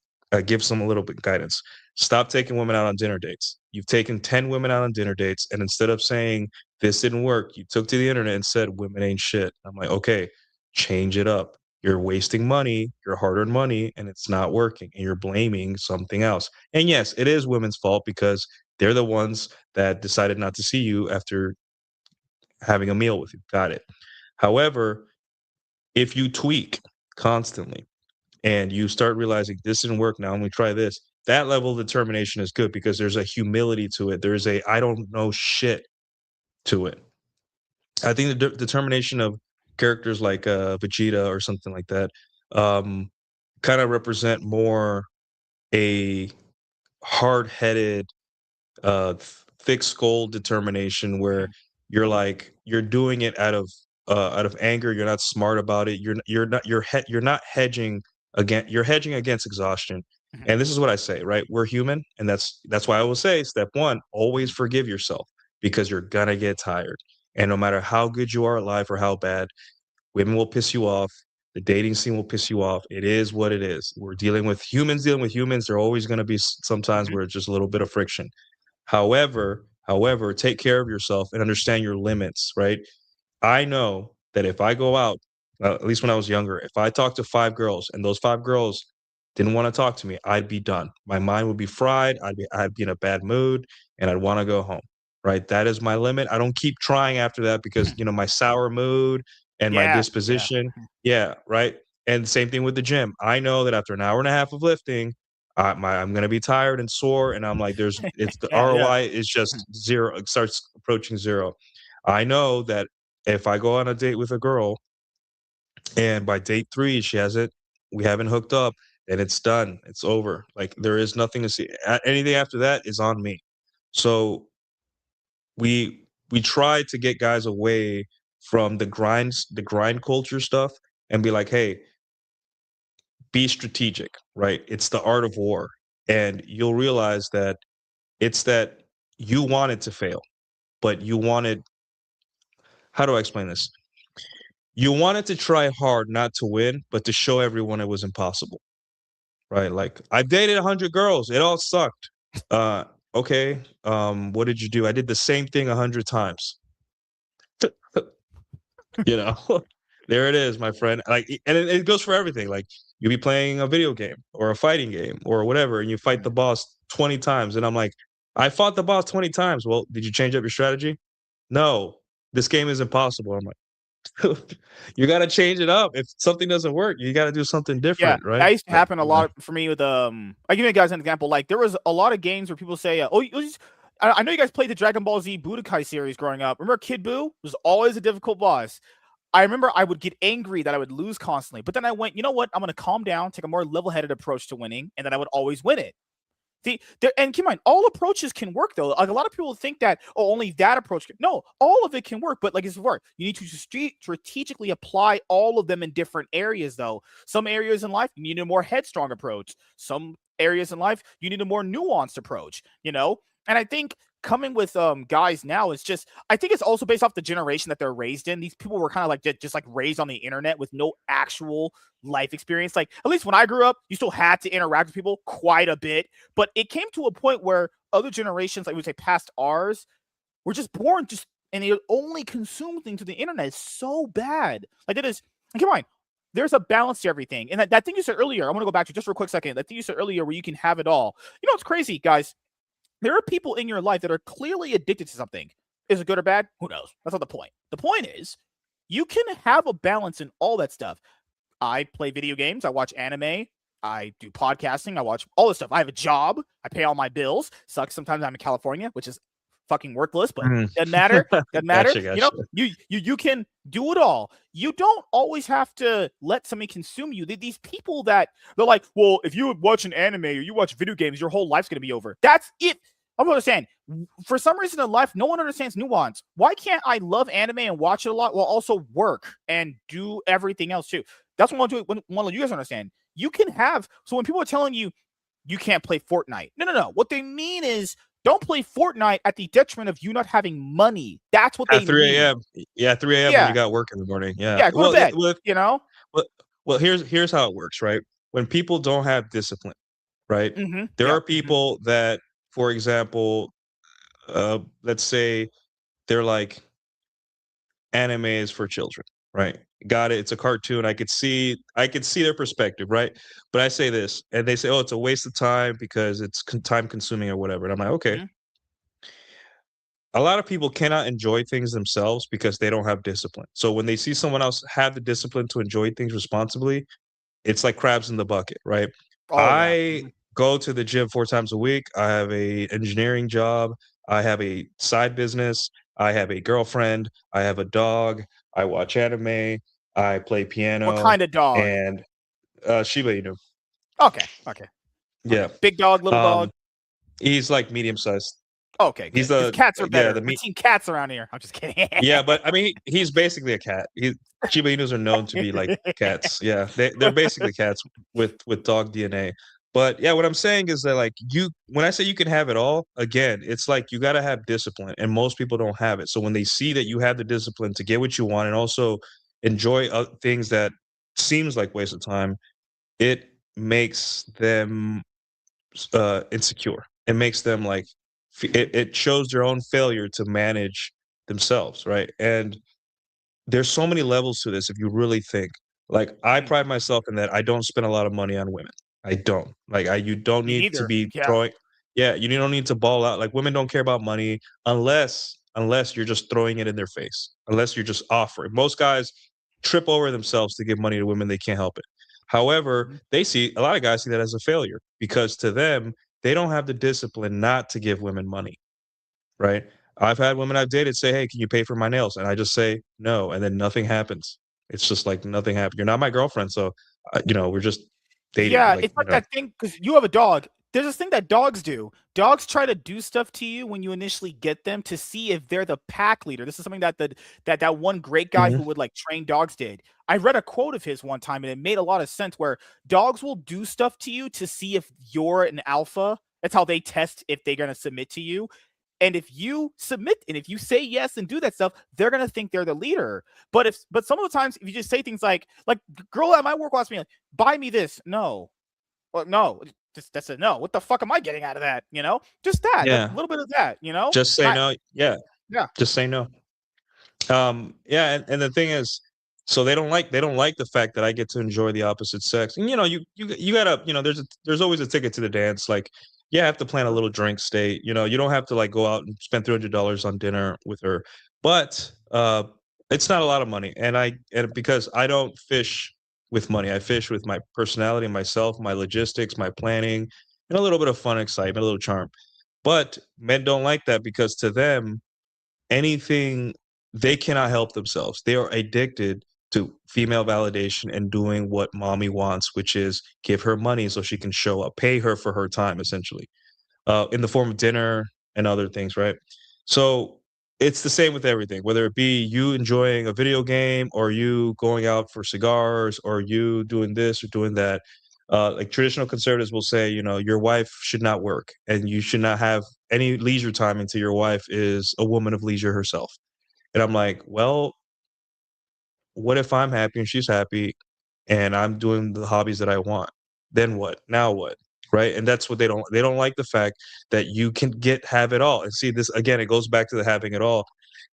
give some a little bit guidance. Stop taking women out on dinner dates. You've taken 10 women out on dinner dates, and instead of saying this didn't work, you took to the internet and said women ain't shit. I'm like, okay, change it up. You're wasting money, your hard-earned money, and it's not working, and you're blaming something else. And yes, it is women's fault because they're the ones that decided not to see you after having a meal with you. Got it. However, if you tweak constantly and you start realizing this didn't work, now let me try this, that level of determination is good because there's a humility to it. There's a I don't know shit to it. I think the determination of characters like Vegeta or something like that um, kind of represent more a hard-headed thick skull determination where you're doing it out of anger. You're not smart about it. You're not hedging against you're hedging against exhaustion. Mhm. And this is what I say, right? We're human, and that's why I will say step one: always forgive yourself because you're gonna get tired. And no matter how good you are at life or how bad, women will piss you off. The dating scene will piss you off. It is what it is. We're dealing with humans dealing with humans. There are always going to be sometimes Mhm. where it's just a little bit of friction. However, take care of yourself and understand your limits, right? I know that if I go out, at least when I was younger, if I talked to 5 girls and those 5 girls didn't wanna talk to me, I'd be done. My mind would be fried, I'd be in a bad mood, and I'd wanna go home, right? That is my limit. I don't keep trying after that because, my sour mood and my Yeah, yeah. disposition. Yeah, right? And same thing with the gym. I know that after an hour and a half of lifting, I'm gonna be tired and sore, and I'm like, it's the Yeah, yeah. ROI is just 0, it starts approaching 0. I know that if I go on a date with a girl and by date 3 we haven't hooked up, then it's done. It's over. Like there is nothing to see. Anything after that is on me. So we try to get guys away from the grind culture stuff and be like, hey, be strategic, right? It's the art of war. and you'll realize that it's that you wanted to fail, but you wanted, how do I explain this? You wanted to try hard not to win, but to show everyone it was impossible, right? Like, I've dated 100 girls, it all sucked. Okay, what did you do? I did the same thing 100 times. You know, there it is, my friend. Like, and it goes for everything. Like, you be playing a video game or a fighting game or whatever, and you fight the boss 20 times, and I'm like, I fought the boss 20 times. Well, did you change up your strategy? No, this game is impossible. I'm like, you got to change it up. If something doesn't work, you got to do something Yeah, different, right? that used to Like, happen a lot for me with I give you guys an example. Like there was a lot of games where people say, "Oh, I know you guys played the Dragon Ball Z Budokai series growing up. Remember Kid Buu was always a difficult boss." I remember I would get angry that I would lose constantly, but then I went, you know what? I'm going to calm down, take a more level-headed approach to winning, and then I would always win it. See, and keep in mind, all approaches can work though. Like a lot of people think that, oh, only that approach can. No, all of it can work, but like it's work. You need to strategically apply all of them in different areas though. Some areas in life, you need a more headstrong approach. Some areas in life, you need a more nuanced approach, you know? And I think coming with guys now is just I think it's also based off the generation that they're raised in. These people were kind of like just like raised on the internet with no actual life experience. Like at least when I grew up, you still had to interact with people quite a bit, but it came to a point where other generations, like we would say past ours, were just born just and they only consume things to the internet. It's so bad. Like it is. And keep in mind, there's a balance to everything. And that thing you said earlier, I want to go back to just for a quick second. That thing you said earlier where you can have it all. You know, it's crazy, guys. There are people in your life that are clearly addicted to something. Is it good or bad? Who knows? That's not the point. The point is, you can have a balance in all that stuff. I play video games. I watch anime. I do podcasting. I watch all this stuff. I have a job. I pay all my bills. Sucks sometimes I'm in California, which is fucking worthless, but doesn't matter. Doesn't matter. Gotcha. You know, you can do it all. You don't always have to let something consume you. These people that they're like, well, if you watch an anime or you watch video games, your whole life's gonna be over. That's it. I'm understand. For some reason in life, no one understands nuance. Why can't I love anime and watch it a lot while also work and do everything else too? That's what I want you guys understand. You can have so when people are telling you you can't play Fortnite, no. What they mean is don't play Fortnite at the detriment of you not having money. That's what they at 3 mean. a.m. Yeah, 3 a.m. when you got work in the morning. Yeah. Yeah, go to bed. You know. Well, here's how it works, right? When people don't have discipline, right? There are people that, for example, let's say they're like anime is for children, right? Got it. It's a cartoon. I could see their perspective, right? But I say this, and they say, "Oh, it's a waste of time because it's time consuming or whatever." And I'm like, okay. A lot of people cannot enjoy things themselves because they don't have discipline. So when they see someone else have the discipline to enjoy things responsibly, it's like crabs in the bucket, right? I go to the gym 4 times a week. I have a engineering job. I have a side business. I have a girlfriend. I have a dog. I watch anime. I play piano. What kind of dog? And Shiba Inu. Okay. Yeah. Okay. Big dog, little dog. He's like medium sized. Okay, he's the cats are better. We're team cats around here. I'm just kidding. Yeah, but I mean, he's basically a cat. Shiba Inus are known to be like cats. Yeah, they're basically cats with dog DNA. But yeah, what I'm saying is that like when I say you can have it all, again, it's like you got to have discipline, and most people don't have it. So when they see that you have the discipline to get what you want and also enjoy things that seems like waste of time, it makes them insecure. It makes them like it shows their own failure to manage themselves, right? And there's so many levels to this if you really think. Like I pride myself in that I don't spend a lot of money on women. I don't. Like you don't need to be throwing you don't need to ball out. Like women don't care about money unless you're just throwing it in their face. Unless you're just offering. Most guys trip over themselves to give money to women, they can't help it. However, a lot of guys see that as a failure because to them, they don't have the discipline not to give women money, right? I've had women I've dated say, "Hey, can you pay for my nails?" And I just say no, and then nothing happens. It's just like nothing happened. You're not my girlfriend, so we're just dating. Yeah, it's like that thing because you have a dog. There's this thing that dogs do. Dogs try to do stuff to you when you initially get them to see if they're the pack leader. This is something that that one great guy Mhm. who would like train dogs did. I read a quote of his one time and it made a lot of sense where dogs will do stuff to you to see if you're an alpha. That's how they test if they're going to submit to you. And if you submit and if you say yes and do that stuff, they're gonna think they're the leader. But some of the times if you just say things like girl at my work will ask me like, buy me this. No. Well, no, just that's a no. What the fuck am I getting out of that? Just that, a Yeah. little bit of that. Just say Not no. Yeah. yeah. Just say no. Yeah, and the thing is, so they don't like the fact that I get to enjoy the opposite sex. And you gotta, there's always a ticket to the dance. Like, you have to plan a little drink stay. You don't have to like go out and spend $300 on dinner with her. But it's not a lot of money. And because I don't fish with money, I fish with my personality, myself, my logistics, my planning, and a little bit of fun, excitement, a little charm. But men don't like that because to them, anything they cannot help themselves. They are addicted to female validation and doing what mommy wants, which is give her money so she can show up, pay her for her time, essentially, in the form of dinner and other things, right? So it's the same with everything, whether it be you enjoying a video game or you going out for cigars or you doing this or doing that. Like traditional conservatives will say, your wife should not work and you should not have any leisure time until your wife is a woman of leisure herself. And I'm like, well, what if I'm happy and she's happy and I'm doing the hobbies that I want? Then what? Now what? Right? And that's what they don't like the fact that you can have it all. And see this again, it goes back to the having it all.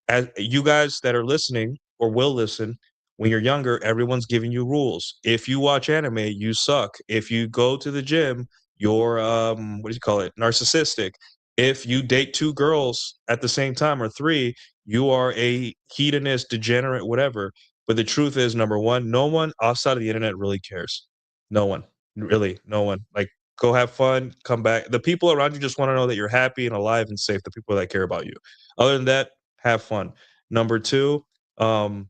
As you guys that are listening or will listen, when you're younger, everyone's giving you rules. If you watch anime, you suck. If you go to the gym, you're what do you call it? Narcissistic. If you date two girls at the same time or three, you are a hedonist, degenerate, whatever. But the truth is, number one, no one outside of the internet really cares. No one, really, no one. Like, go have fun, come back. The people around you just want to know that you're happy and alive and safe. The people that care about you. Other than that, have fun. Number two, um,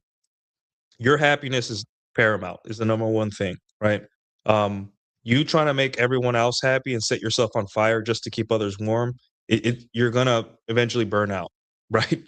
your happiness is paramount, is the number one thing, right? Um, you trying to make everyone else happy and set yourself on fire just to keep others warm, you're gonna eventually burn out, right?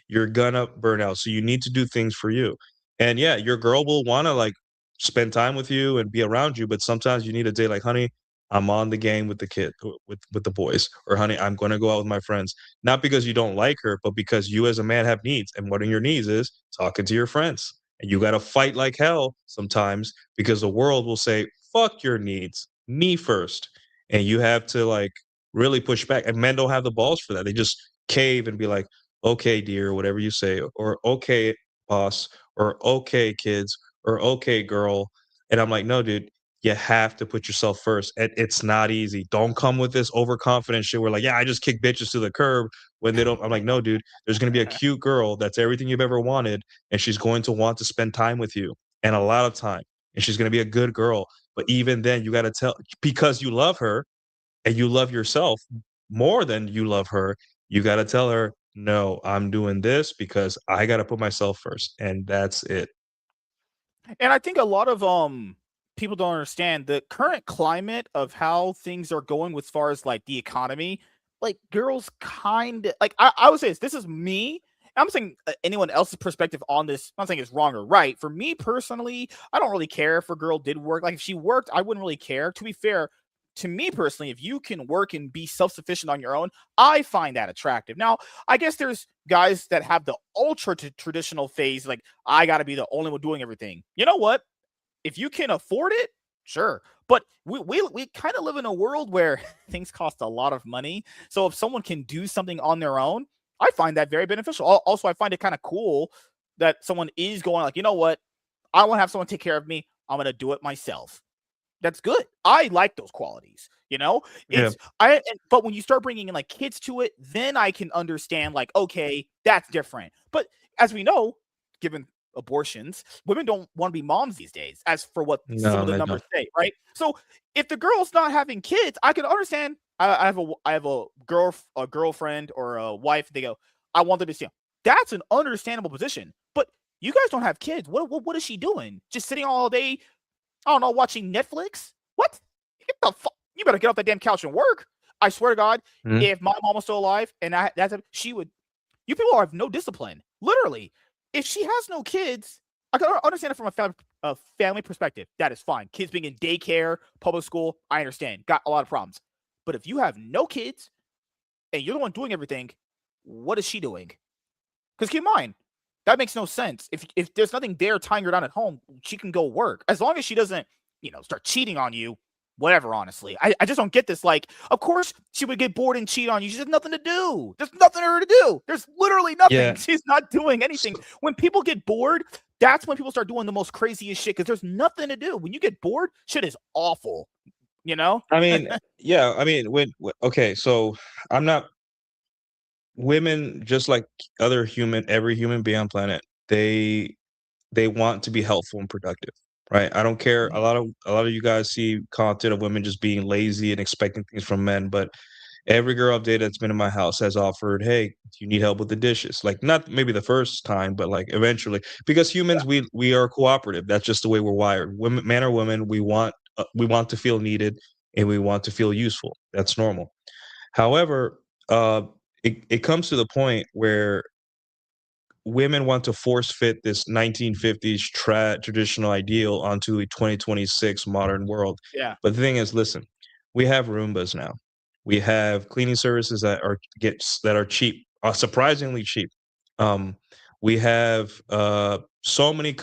You're gonna burn out. So you need to do things for you. And yeah, your girl will wanna like spend time with you and be around you, but sometimes you need a day like, honey, I'm on the game with the kid with the boys, or honey, I'm gonna go out with my friends. Not because you don't like her, but because you as a man have needs. And one of your needs is talking to your friends. And you got to fight like hell sometimes because the world will say, fuck your needs, me first. And you have to like really push back. And men don't have the balls for that. They just cave and be like, okay, dear, whatever you say, or okay, boss, or okay, kids, or okay, girl. And I'm like, no, dude, you have to put yourself first. And it's not easy. Don't come with this overconfident shit where like, yeah, I just kick bitches to the curb when they don't. I'm like, no, dude, there's going to be a cute girl that's everything you've ever wanted and she's going to want to spend time with you and a lot of time and she's going to be a good girl, but even then you got to tell, because you love her and you love yourself more than you love her, you got to tell her, no, I'm doing this because I got to put myself first, and that's it. And I think a lot of people don't understand the current climate of how things are going with far as like the economy. Like girls kind of like I would say this is me. I'm saying anyone else's perspective on this. I'm not saying it's wrong or right. For me personally, I don't really care if a girl did work. Like if she worked, I wouldn't really care. To be fair, to me personally, if you can work and be self-sufficient on your own, I find that attractive. Now, I guess there's guys that have the ultra traditional phase, like I got to be the only one doing everything. You know what? If you can afford it, sure. But we kind of live in a world where things cost a lot of money. So if someone can do something on their own, I find that very beneficial. Also, I find it kind of cool that someone is going like, you know what? I want to have someone take care of me. I'm gonna do it myself. That's good. I like those qualities. Yeah. But when you start bringing in like kids to it, then I can understand like, okay, that's different. But as we know, given abortions, women don't want to be moms these days, as for what some No, of the they numbers don't. say, right? So if the girl's not having kids, I can understand. I have a girlfriend or a wife. They go, I want them to see. That's an understandable position. But you guys don't have kids. What is she doing? Just sitting all day I don't know, watching Netflix? What? Get the fuck? You better get off that damn couch and work. I swear to God, Mhm. if my mom was still alive and she would. You people have no discipline. Literally, if she has no kids, I can understand it from a family perspective. That is fine. Kids being in daycare, public school, I understand. Got a lot of problems. But if you have no kids and you're the one doing everything, what is she doing? Because keep in mind, that makes no sense. If there's nothing there tying her down at home, she can go work. As long as she doesn't, start cheating on you, whatever, honestly. I just don't get this. Like, of course she would get bored and cheat on you. She has nothing to do. There's nothing for her to do. There's literally nothing. Yeah. She's not doing anything. So, When people get bored, that's when people start doing the most craziest shit because there's nothing to do. When you get bored, shit is awful, you know? I mean, yeah, I mean, okay, so I'm not women just like every human being on planet, they want to be helpful and productive, right? I don't care. Mhm. A lot of you guys see content of women just being lazy and expecting things from men, but every girl I've dated that's been in my house has offered, "Hey, do you need help with the dishes?" Like, not maybe the first time, but, like, eventually. Because Yeah, humans, we are cooperative. That's just the way we're wired. Women man or woman, we want to feel needed, and we want to feel useful. That's normal. However, uh, it comes to the point where women want to force fit this 1950s traditional ideal onto a 2026 modern world. yeah, But the thing is, listen, we have Roombas now. We have cleaning services that are cheap, surprisingly cheap. Um, we have so many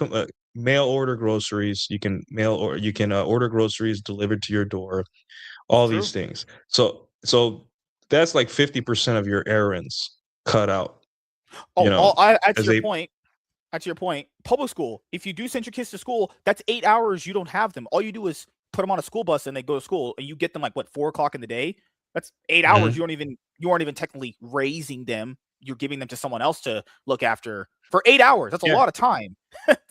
mail order groceries. You can order groceries delivered to your door. it's All these true. things. So that's like 50% of your errands cut out. You Oh, know, add to as your a point. That's your point. Public school. If you do send your kids to school, that's 8 hours. You don't have them. All you do is put them on a school bus and they go to school, and you get them like what 4 o'clock in the day. That's 8 hours. Mhm. You aren't even technically raising them. You're giving them to someone else to look after for 8 hours. That's a Yeah, lot of time.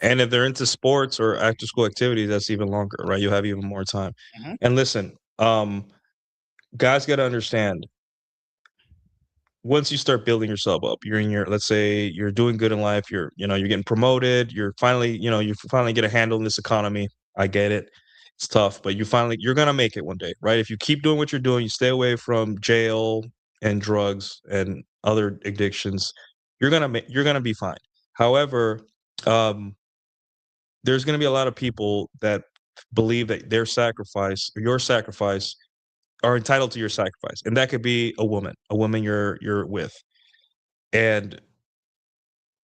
and if they're into sports or after school activities, that's even longer, right? You have even more time. Mhm. And listen, guys gotta understand, once you start building yourself up, you're in your let's say you're doing good in life, you're getting promoted, you finally get a handle in this economy. I get it. It's tough, but you're gonna make it one day, right? If you keep doing what you're doing, you stay away from jail and drugs and other addictions, you're gonna be fine. However, um, there's gonna be a lot of people that believe that your sacrifice are entitled to your sacrifice, and that could be a woman you're with. And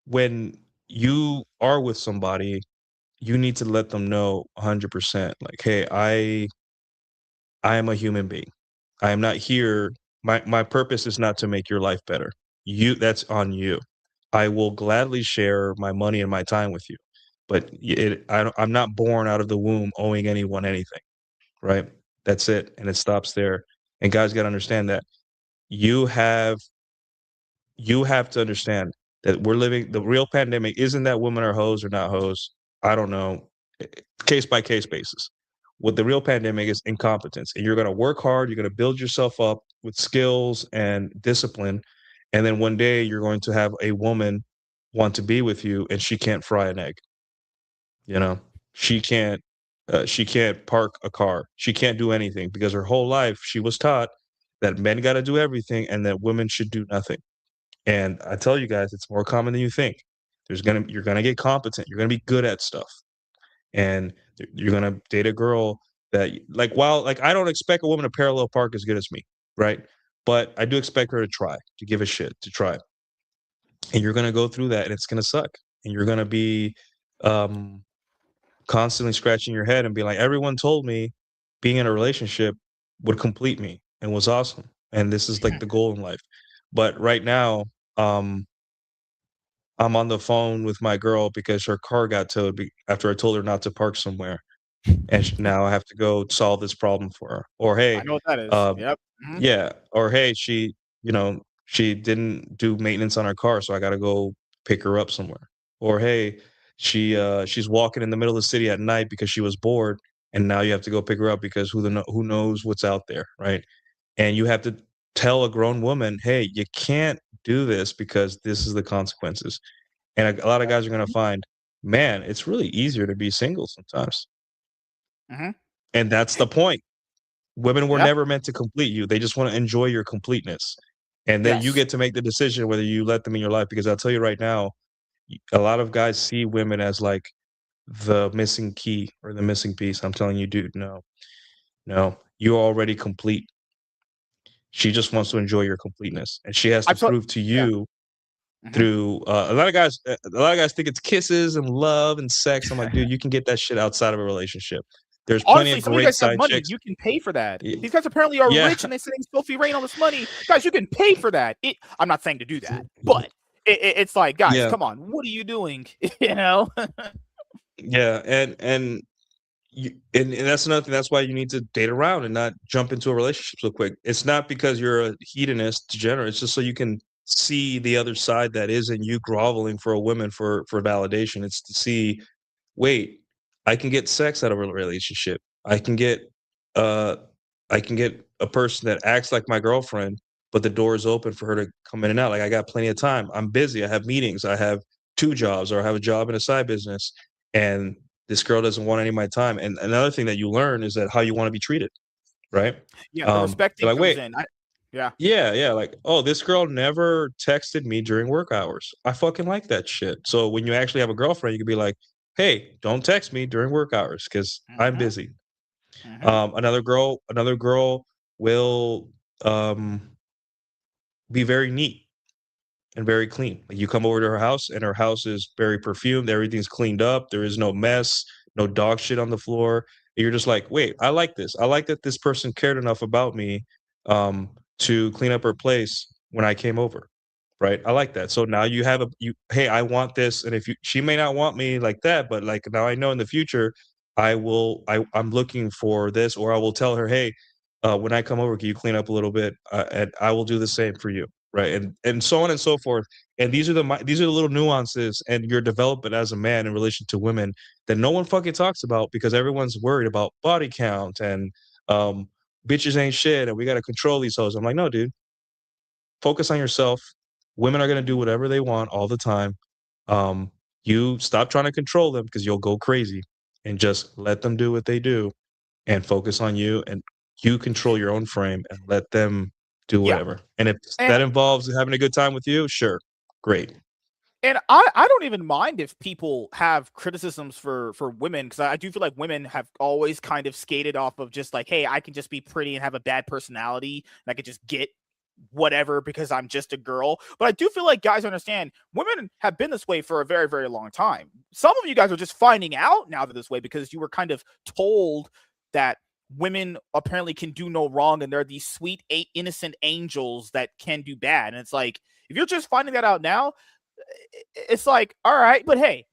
when you are with somebody, you need to let them know 100%, like, "Hey, I am a human being. I am not here my purpose is not to make your life better. That's on you. I will gladly share my money and my time with you, but I'm not born out of the womb owing anyone anything, right? That's it, and it stops there. And guys gotta understand that you have you have to understand that the real pandemic isn't that women are hoes or not hoes. I don't know, case by case basis. What the real pandemic is incompetence, and you're going to work hard. You're going to build yourself up with skills and discipline, and then one day you're going to have a woman want to be with you, and she can't fry an egg. You know, she can't. She can't park a car. She can't do anything because her whole life she was taught that men got to do everything and that women should do nothing. And I tell you guys, it's more common than you think. You're gonna get competent. You're gonna be good at stuff, and you're gonna date a girl that like I don't expect a woman to parallel park as good as me, right? But I do expect her to try, to give a shit, to try. And you're gonna go through that, and it's gonna suck, and you're gonna be um, constantly scratching your head and be like, everyone told me being in a relationship would complete me and was awesome, and this is like the goal in life. But right now, um, I'm on the phone with my girl because her car got towed after I told her not to park somewhere, and now I have to go solve this problem for her. Or I hey, know what that is. uh, Yep. Mhm. yeah, or hey, she didn't do maintenance on her car, so I got to go pick her up somewhere. Or hey, she's walking in the middle of the city at night because she was bored, and now you have to go pick her up because who knows what's out there, right? And you have to tell a grown woman, hey, you can't do this because this is the consequences. And a lot of guys are gonna find, man, it's really easier to be single sometimes. Mhm. And that's the point. Women were Yeah. never meant to complete you. They just want to enjoy your completeness. And then you Yes. get to make the decision whether you let them in your life. Because I'll tell you right now, a lot of guys see women as like the missing key or the missing piece. I'm telling you, dude, no, no, you're already complete. She just wants to enjoy your completeness, and she has to I've told. prove to Yeah. you Hmm. through a lot of guys think it's kisses and love and sex. I'm like, dude, you can get that shit outside of a relationship. There's plenty Honestly, of some of you great guys have side money. chicks. You can pay for that. Y- These guys apparently are Yeah, rich and they're sending Sophie Rain all this money. Guys, you can pay for that. I'm not saying to do that, but it's like, guys, yeah, come on. What are you doing? you know? yeah, and that's another thing. That's why you need to date around and not jump into a relationship so quick. It's not because you're a hedonist degenerate. It's just so you can see the other side that isn't you groveling for a woman for validation. It's to see, wait, I can get sex out of a relationship. Uh I can get a person that acts like my girlfriend, but the door is open for her to come in and out. Like I got plenty of time. I'm busy. I have meetings. I have two jobs, or I have a job and a side business. And this girl doesn't want any of my time. And another thing that you learn is that how you want to be treated, right? Yeah, the respect You're thing like, comes wait, in. Yeah. yeah, yeah, like, oh, this girl never texted me during work hours. I fucking like that shit. So when you actually have a girlfriend, you can be like, hey, don't text me during work hours because I'm Hmm. busy. Hmm. Another girl will be very neat and very clean. Like you come over to her house and her house is very perfumed, everything's cleaned up, there is no mess, no dog shit on the floor. And you're just like, wait, I like this. I like that this person cared enough about me to clean up her place when I came over. Right. I like that. So now you have hey, I want this. And if she may not want me like that, but like now I know in the future, I'm looking for this, or I will tell her, hey, when I come over, can you clean up a little bit? And I will do the same for you. Right. And so on and so forth. And these are the little nuances and your development as a man in relation to women that no one fucking talks about because everyone's worried about body count and um, bitches ain't shit and we got to control these hoes. I'm like, no, dude, focus on yourself. Women are going to do whatever they want all the time. Um, you stop trying to control them because you'll go crazy and just let them do what they do and focus on you and you control your own frame and let them do Yeah. whatever. And if And that involves having a good time with you, sure. Great. I don't even mind if people have criticisms for women because I do feel like women have always kind of skated off of just like, hey, I can just be pretty and have a bad personality and I could just get whatever because I'm just a girl. But I do feel like guys understand women have been this way for a very, very long time. Some of you guys are just finding out now that this way because you were kind of told that women apparently can do no wrong and they're these sweet, innocent angels that can do bad. And it's like, if you're just finding that out now, it's like, all right, but hey,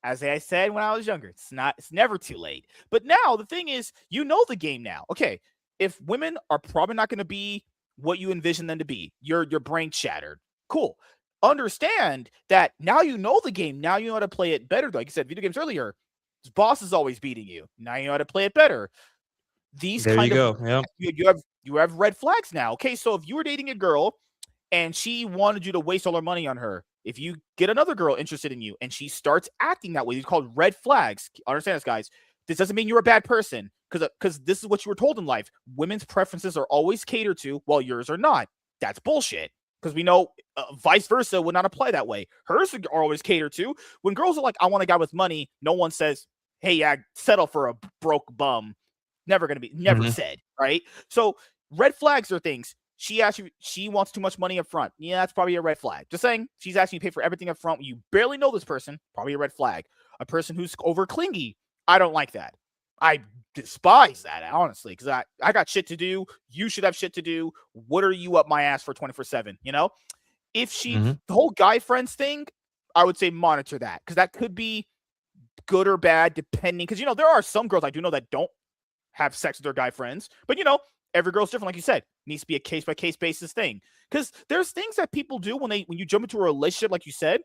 as I said when I was younger, it's never too late. But now the thing is, you know the game now. Okay, if women are probably not going to be what you envision them to be, your brain shattered. Cool. Understand that now you know the game. Now you know how to play it better. Like you said, video games earlier, boss is always beating you. Now you know how to play it better. These There you kind of go. Yeah. you have red flags now. Okay, so if you were dating a girl and she wanted you to waste all her money on her. If you get another girl interested in you and she starts acting that way, these are called red flags. Understand this, guys. This doesn't mean you're a bad person because this is what you were told in life. Women's preferences are always catered to while yours are not. That's bullshit because we know vice versa would not apply that way. Hers are always catered to. When girls are like, I want a guy with money, no one says, hey, yeah, settle for a broke bum. Never Mhm. said, right? So red flags are things she wants too much money up front. Yeah, that's probably a red flag. Just saying, she's asking you to pay for everything up front. You barely know this person, probably a red flag. A person who's over clingy, I don't like that. I despise that, honestly, because I got shit to do. You should have shit to do. What are you up my ass for 24/7? If Mhm. the whole guy friends thing, I would say monitor that because that could be good or bad depending. Because there are some girls I do know that don't have sex with their guy friends. But every girl's different, like you said. Needs to be a case by case basis thing. Because there's things that people do when you jump into a relationship, like you said,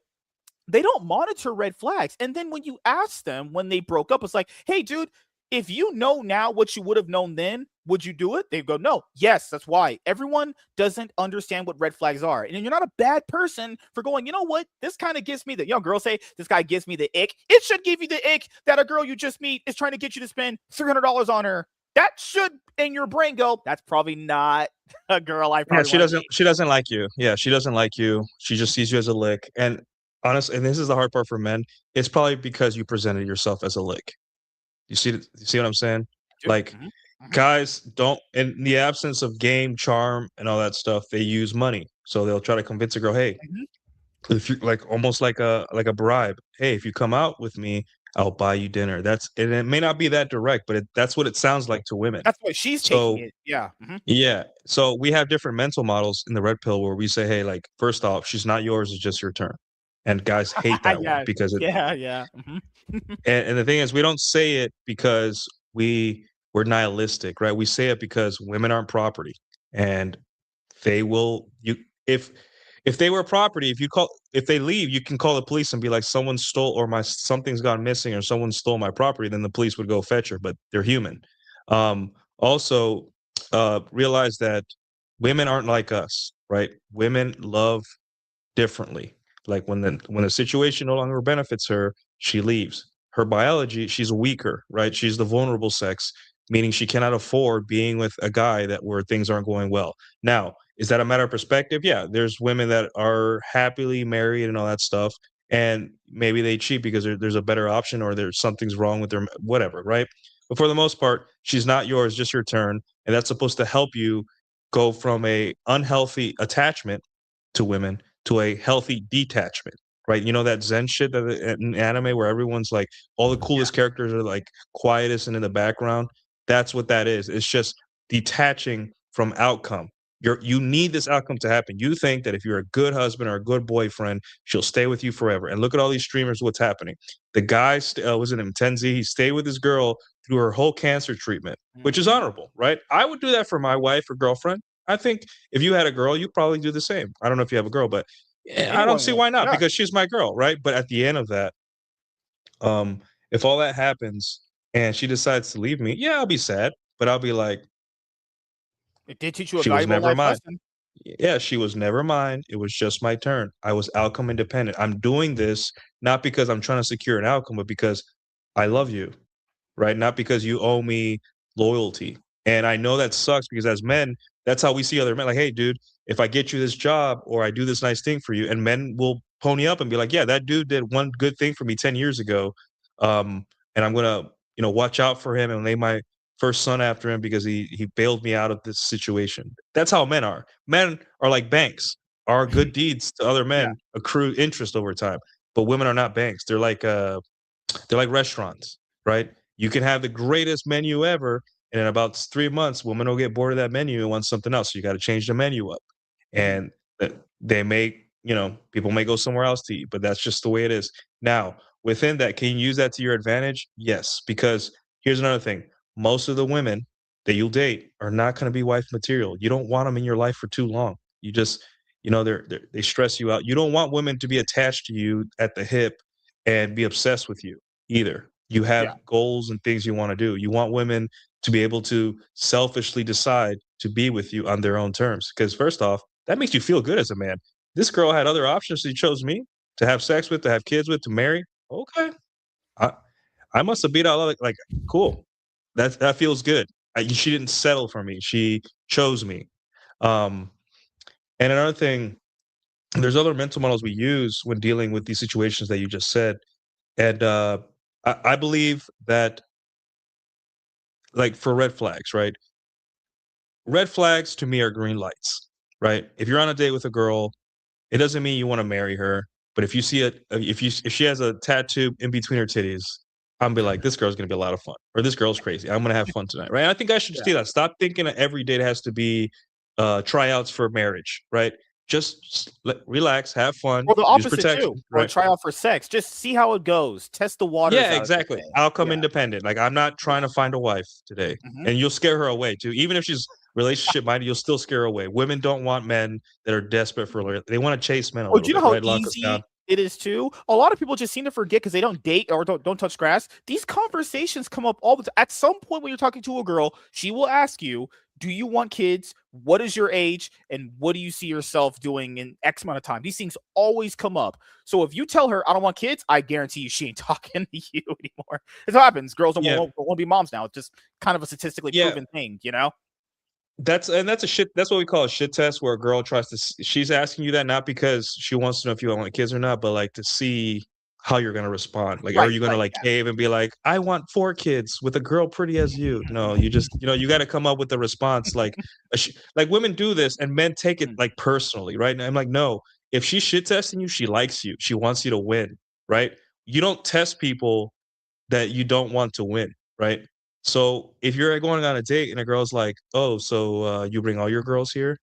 they don't monitor red flags. And then when you ask them when they broke up, it's like, hey, dude, if you know now what you would have known then, would you do it? They go, no. Yes, that's why. Everyone doesn't understand what red flags are. And you're not a bad person for going, you know what? This kind of gives me girls say, this guy gives me the ick. It should give you the ick that a girl you just meet is trying to get you to spend $300 on her that should in your brain go, that's probably not a girl I Yeah, probably want to date. she doesn't like you. Yeah, she doesn't like you. She just sees you as a lick. And honestly, and this is the hard part for men, it's probably because you presented yourself as a lick. You see what I'm saying? Too. Like guys don't in the absence of game, charm, and all that stuff, they use money. So they'll try to convince a girl, "Hey, Mhm. if you like almost like a bribe. Hey, if you come out with me, I'll buy you dinner." That's and it may not be that direct, but that's what it sounds like to women. That's what she's taking So it. Yeah. Mhm. yeah. So we have different mental models in the red pill where we say, "Hey, like first off, she's not yours, it's just your turn." And guys hate that one Yeah. because it Yeah. Yeah. Mhm. and the thing is we don't say it because we're nihilistic, right? We say it because women aren't property and they will you if they were property, if they leave, you can call the police and be like, someone stole or my something's gone missing or someone stole my property, then the police would go fetch her, but they're human. Also, realize that women aren't like us, right? Women love differently. Like when the situation no longer benefits her, she leaves. Her biology, she's weaker, right? She's the vulnerable sex, meaning she cannot afford being with a guy that where things aren't going well. Now, is that a matter of perspective? Yeah, there's women that are happily married and all that stuff, and maybe they cheat because there's a better option or there's something's wrong with their whatever, right? But for the most part, she's not yours, just your turn, and that's supposed to help you go from a unhealthy attachment to women to a healthy detachment, right? You know that Zen shit that in anime where everyone's like all the coolest characters are like quietest and in the background. That's what that is. It's just detaching from outcome. You need this outcome to happen. You think that if you're a good husband or a good boyfriend, she'll stay with you forever. And look at all these streamers. What's happening? The guy was it him Tenzi? He stayed with his girl through her whole cancer treatment, which is Mhm. honorable, right? I would do that for my wife or girlfriend. I think if you had a girl, you'd probably do the same. I don't know if you have a girl, but I don't Anyone see would. why not Yeah. because she's my girl, right? But at the end of that, um, if all that happens and she decides to leave me, yeah, I'll be sad, but I'll be like, It did teach you a she was valuable never life mine. lesson. Yeah, she was never mine. It was just my turn. I was outcome independent. I'm doing this not because I'm trying to secure an outcome, but because I love you, right? Not because you owe me loyalty. And I know that sucks because as men, that's how we see other men. Like, hey, dude, if I get you this job or I do this nice thing for you, and men will pony up and be like, yeah, that dude did one good thing for me 10 years ago. And I'm gonna, watch out for him and name my first son after him because he bailed me out of this situation. That's how men are. Men are like banks. Our good deeds to other Yeah. men accrue interest over time. But women are not banks. They're like restaurants, right? You can have the greatest menu ever, and in about 3 months, women will get bored of that menu and want something else. So you gotta change the menu up. Mhm. And they may, people may go somewhere else to eat, but that's just the way it is. Now, within that, can you use that to your advantage? Yes, because here's another thing. Most of the women that you'll date are not gonna be wife material. You don't want them in your life for too long. You just, they stress you out. You don't want women to be attached to you at the hip and be obsessed with you either. You Yeah. have goals and things you want to do. You want women to be able to selfishly decide to be with you on their own terms. Because first off, that makes you feel good as a man. This girl had other options. She chose me to have sex with, to have kids with, to marry. Okay, I I must have beat out like cool. That feels good. She didn't settle for me. She chose me. Um, and another thing, there's other mental models we use when dealing with these situations that you just said. And I believe that, like for red flags, right? Red flags to me are green lights, right? If you're on a date with a girl, it doesn't mean you want to marry her. But if you see it, if she has a tattoo in between her titties, I'm be like, this girl's gonna be a lot of fun, or this girl's crazy. I'm gonna have fun tonight, right? And I think I should Yeah. see that. Stop thinking that every date has to be tryouts for marriage, right? Just relax, have fun, Or the use opposite protection, too, or right? try out for sex. Just see how it goes. Test the waters Yeah, out, as they exactly. say. Outcome Yeah. independent. Like I'm not Yeah. trying to find a wife today. Mhm. And you'll scare her away too. Even if she's relationship minded, you'll still scare her away. Women don't want men that are desperate for they want to chase men a Oh, do little you know bit, how right? Lock us easy down. It is too. A lot of people just seem to forget because they don't date or don't touch grass. These conversations come up all the time. At some point when you're talking to a girl, she will ask you, "Do you want kids? What is your age? And what do you see yourself doing in X amount of time?" These things always come up. So if you tell her, "I don't want kids," I guarantee you she ain't talking to you anymore. It happens. Girls don't Yeah, want to be moms now. It's just kind of a statistically yeah. proven thing, you know? That's a shit. That's what we call a shit test, where a girl tries to. She's asking you that not because she wants to know if you want kids or not, but like to see how you're gonna respond. Like, are Right, you gonna right, like yeah. cave and be like, "I want 4 kids with a girl pretty as you"? No, you just you got to come up with a response like, like women do this and men take it Mm. like personally, right? And I'm like, no. If she's shit testing you, she likes you. She wants you to win, right? You don't test people that you don't want to win, right? So if you're going on a date and a girl's like, "Oh, so you bring all your girls here?"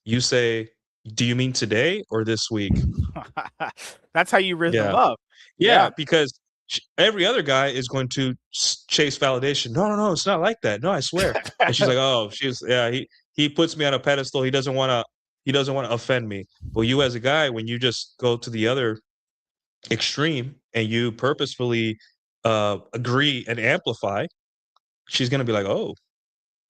You say, "Do you mean today or this week?" That's how you raise them Yeah, up. yeah, Yeah. because every other guy is going to chase validation. No, no, no, it's not like that. No, I swear. And she's like, "Oh, she's yeah." He puts me on a pedestal. He doesn't want to offend me. But you as a guy, when you just go to the other extreme and you purposefully agree and amplify, she's gonna be like, "Oh,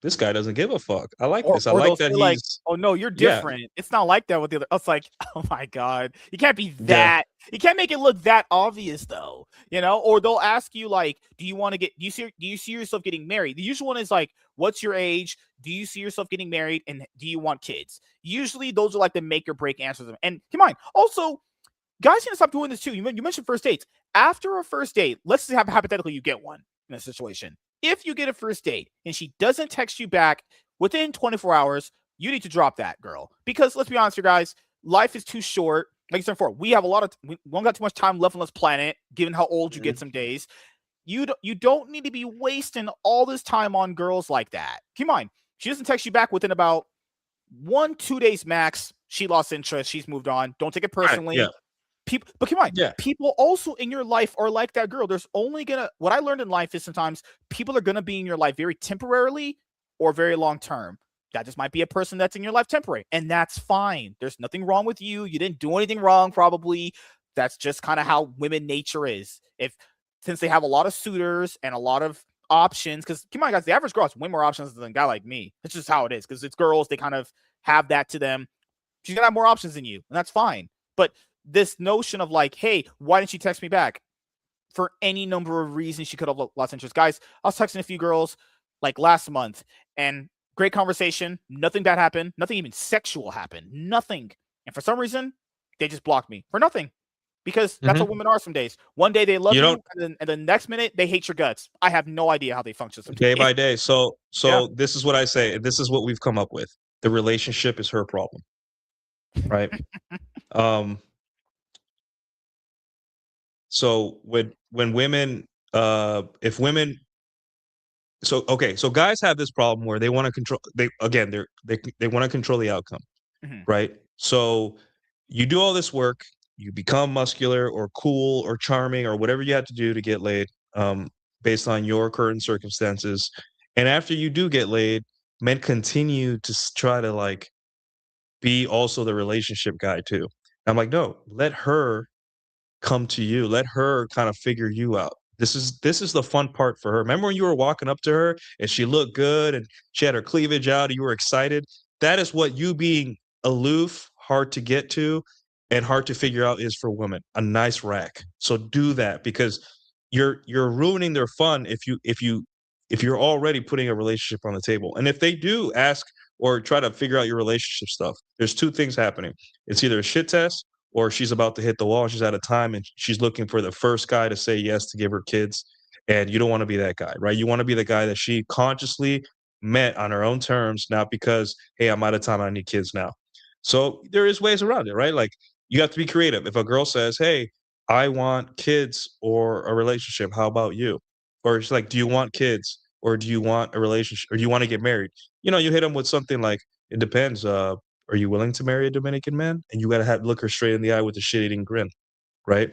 this guy doesn't give a fuck. I like Or this. I or they'll like that say like, he's." "Oh, no, you're Yeah, different. It's not like that with the other." It's like, "Oh my god. You can't be yeah, that you can't make it look that obvious though." You know? Or they'll ask you like, do you see yourself getting married?" The usual one is like, "What's your age? Do you see yourself getting married? And do you want kids?" Usually those are like the make or break answers. And keep in mind, also, guys need to stop doing this too. You mentioned first dates. After a first date, let's say hypothetically you get one in a situation. If you get a first date and she doesn't text you back within 24 hours, you need to drop that girl. Because let's be honest here, guys, life is too short. Like I said before, we don't got too much time left on this planet, given how old you get mhm, some days. You don't need to be wasting all this time on girls like that. Keep in mind, she doesn't text you back within about 1-2 days max. She lost interest. She's moved on. Don't take it right, yeah, personally. People, but come on, yeah, people also in your life are like that girl. There's only gonna what I learned in life is sometimes people are gonna be in your life very temporarily or very long term. That just might be a person that's in your life temporary, and that's fine. There's nothing wrong with you. You didn't do anything wrong, probably. That's just kind of how women nature is. If since they have a lot of suitors and a lot of options, because come on, guys, the average girl has way more options than a guy like me. It's just how it is. Because it's girls, they kind of have that to them. She's gonna have more options than you, and that's fine. But this notion of like, hey, why didn't she text me back? For any number of reasons, she could have lost interest. Guys, I was texting a few girls like last month, and great conversation. Nothing bad happened. Nothing even sexual happened. Nothing. And for some reason, they just blocked me for nothing. Because that's how mhm. women are some days. One day they love You you, don't and the next minute they hate your guts. I have no idea how they function some day days. by day. So Yeah. this is what I say, and this is what we've come up with. The relationship is her problem, right? Um, so when women, if women, so okay, so guys have this problem where they want to control. They again, they want to control the outcome, Mhm. right? So you do all this work, you become muscular or cool or charming or whatever you have to do to get laid, based on your current circumstances. And after you do get laid, men continue to try to like be also the relationship guy too. I'm like, no, let her come to you. Let her kind of figure you out. This is the fun part for her. Remember when you were walking up to her and she looked good and she had her cleavage out and you were excited? That is what you being aloof, hard to get to, and hard to figure out is for women. A nice rack. So do that because you're ruining their fun if you're already putting a relationship on the table. And if they do ask or try to figure out your relationship stuff, there's two things happening. It's either a shit test or she's about to hit the wall. She's out of time and she's looking for the first guy to say yes to give her kids. And you don't want to be that guy, right? You want to be the guy that she consciously met on her own terms, not because, hey, I'm out of time. I need kids now. So there is ways around it, right? Like you have to be creative. If a girl says, hey, I want kids or a relationship, how about you? Or she's like, do you want kids or do you want a relationship or do you want to get married? You hit them with something like, it depends. Are you willing to marry a Dominican man? And you gotta have look her straight in the eye with a shit-eating grin, right?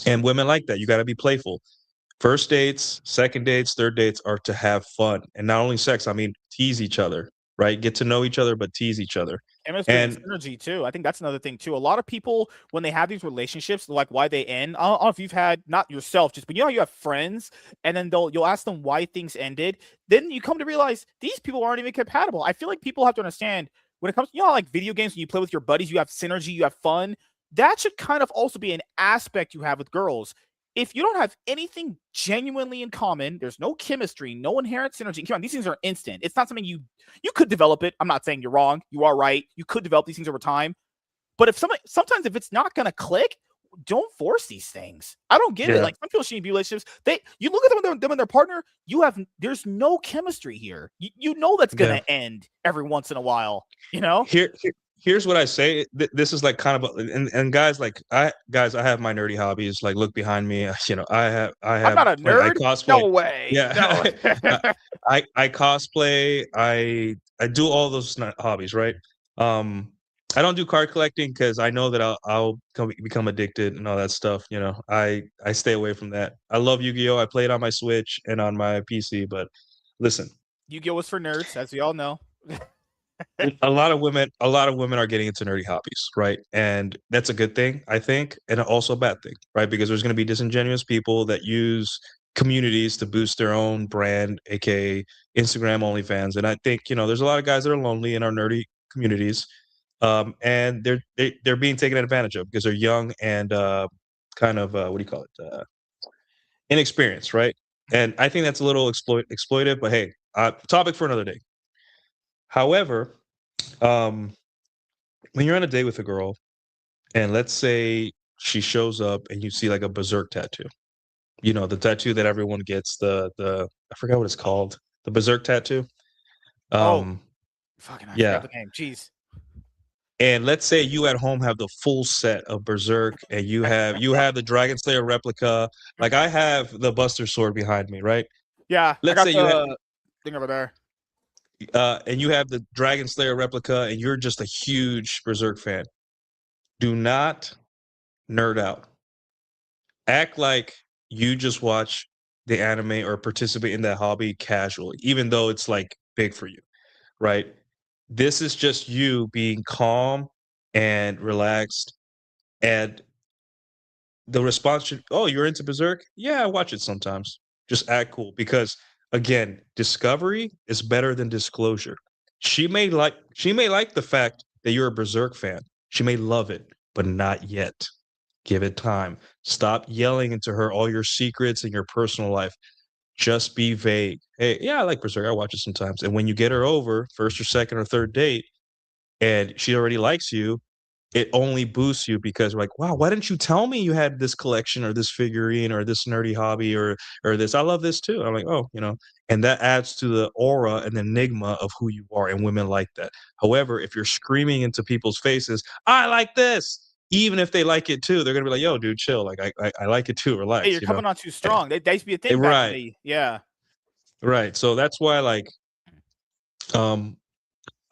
And women like that. You gotta be playful. First dates, second dates, third dates are to have fun. And not only sex, I mean tease each other, right? Get to know each other, but tease each other. Chemistry and And synergy too. I think that's another thing too. A lot of people when they have these relationships, like why they end. I don't know if you've had not yourself, just but you know how you have friends, and then you'll ask them why things ended. Then you come to realize these people aren't even compatible. I feel like people have to understand when it comes, you know, like video games, when you play with your buddies, you have synergy, you have fun. That should kind of also be an aspect you have with girls. If you don't have anything genuinely in common, there's no chemistry, no inherent synergy. Come on, these things are instant. It's not something you could develop it. I'm not saying you're wrong. You are right. You could develop these things over time. But if sometimes if it's not gonna click, don't force these things. I don't get it. yeah, Like some people shouldn't be relationships. You look at them and their partner. There's no chemistry here. You know that's yeah. gonna end every once in a while. You know. Here's what I say. This is like kind of and guys, like I have my nerdy hobbies. Like look behind me. You know, I I'm have not a I nerd. cosplay. No way. Yeah, No. I, I cosplay. I do all those hobbies, right? Um, I don't do card collecting because I know that I'll become addicted and all that stuff. You know, I stay away from that. I love Yu-Gi-Oh. I play it on my Switch and on my PC, but listen, Yu-Gi-Oh was for nerds, as we all know. a lot of women are getting into nerdy hobbies, right? And that's a good thing, I think, and also a bad thing, right? Because there's going to be disingenuous people that use communities to boost their own brand, aka Instagram OnlyFans. And I think there's a lot of guys that are lonely in our nerdy communities, and they're being taken advantage of because they're young and kind of what do you call it? Inexperienced, right? And I think that's a little exploitive. But hey, topic for another day. However, um, when you're on a date with a girl and let's say she shows up and you see like a berserk tattoo, the tattoo that everyone gets, the I forgot what it's called, the berserk tattoo. Oh, Um, fucking! I forgot yeah. the name. Jeez. And let's say you at home have the full set of berserk and you have the Dragon Slayer replica. Like I have the Buster sword behind me, right? Yeah, I Let's got say you have the thing over there. and you have the Dragon Slayer replica and you're just a huge berserk fan. Do not nerd out. Act like you just watch the anime or participate in that hobby casually, even though it's like big for you, right? This is just you being calm and relaxed. And the response should, oh, you're into Berserk? Yeah, I watch it sometimes. Just act cool because again, discovery is better than disclosure. She may like the fact that you're a Berserk fan. She may love it, but not yet. Give it time. Stop yelling into her all your secrets and your personal life. Just be vague. Hey, yeah, I like Berserk. I watch it sometimes. And when you get her over, first or second or third date, and she already likes you, it only boosts you because you're like, wow, why didn't you tell me you had this collection or this figurine or this nerdy hobby or this? I love this too. I'm like, oh, and that adds to the aura and the enigma of who you are, and women like that. However, if you're screaming into people's faces, I like this, even if they like it too, they're gonna be like, yo, dude, chill. Like I like it too. Hey, Relax, you're coming on too strong. That used to be a thing back in Right, the yeah. right. So that's why like um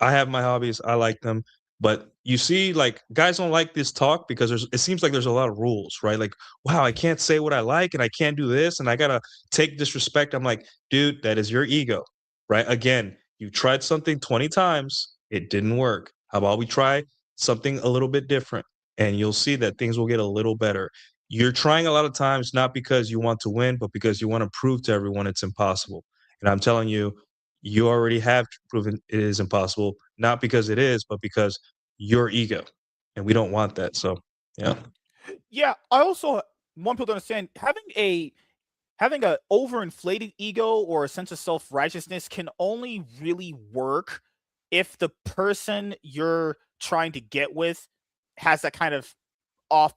I have my hobbies. I like them. But you see, like guys don't like this talk because it seems like there's a lot of rules, right? Like, wow, I can't say what I like and I can't do this and I gotta take disrespect. I'm like, dude, that is your ego, right? Again, you tried something 20 times, it didn't work. How about we try something a little bit different? And you'll see that things will get a little better. You're trying a lot of times not because you want to win, but because you want to prove to everyone it's impossible. And I'm telling you, you already have proven it is impossible, not because it is, but because your ego. And we don't want that. So, yeah. Yeah, I also want people to understand having a overinflated ego or a sense of self-righteousness can only really work if the person you're trying to get with has that kind of I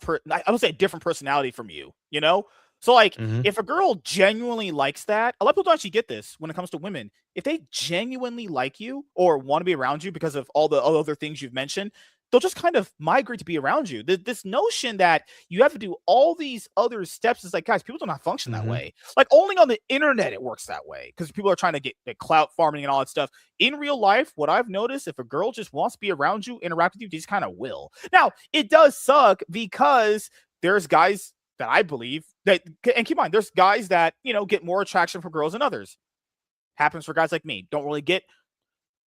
would say a different personality from you, you know? So like Mhm. if a girl genuinely likes that, a lot of people don't actually get this when it comes to women. If they genuinely like you or want to be around you because of all the other things you've mentioned, they'll just kind of migrate to be around you. This notion that you have to do all these other steps is like, guys, people do not function that Mhm. way. Like only on the internet it works that way because people are trying to get clout farming and all that stuff. In real life, what I've noticed, if a girl just wants to be around you, interact with you, they just kind of will. Now, it does suck because there's guys that I believe that, and keep in mind, there's guys that, get more attraction from girls than others. Happens for guys like me. Don't really get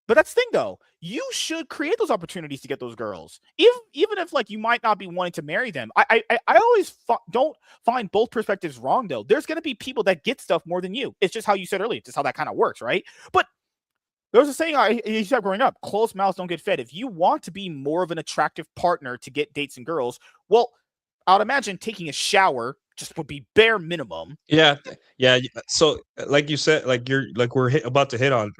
But that's the thing, though. You should create those opportunities to get those girls, even if like you might not be wanting to marry them. I always don't find both perspectives wrong, though. There's gonna be people that get stuff more than you. It's just how you said earlier. Just how that kind of works, right? But there was a saying I used to have growing up: closed mouths don't get fed. If you want to be more of an attractive partner to get dates and girls, well, I would imagine taking a shower just would be bare minimum. Yeah, yeah. So, like you said, like we're about to hit on.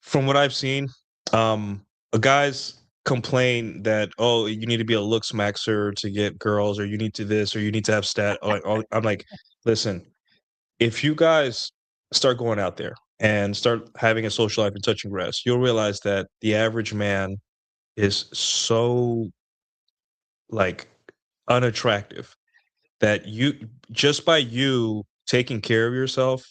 From what I've seen, guys complain that, oh, you need to be a looks maxer to get girls, or you need to this, or you need to have stat. I'm like, listen, if you guys start going out there and start having a social life and touching grass, you'll realize that the average man is so like unattractive that you just by you taking care of yourself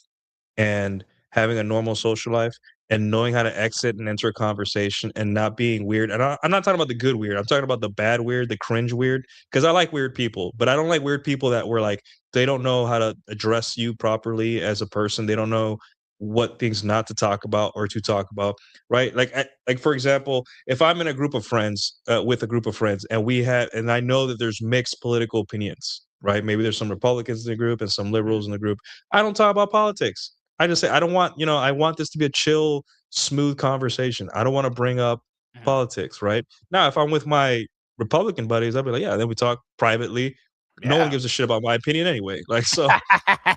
and having a normal social life and knowing how to exit and enter a conversation and not being weird. And I'm not talking about the good weird. I'm talking about the bad weird, the cringe weird. Because I like weird people, but I don't like weird people that were like they don't know how to address you properly as a person. They don't know what things not to talk about or to talk about, right? Like for example, if I'm in a group of friends with a group of friends, and and I know that there's mixed political opinions, right? Maybe there's some Republicans in the group and some liberals in the group. I don't talk about politics. I just say I don't want, I want this to be a chill, smooth conversation. I don't want to bring up Mhm. politics, right? Now, if I'm with my Republican buddies, I'll be like, yeah, then we talk privately. No one Yeah. gives a shit about my opinion anyway. Like so,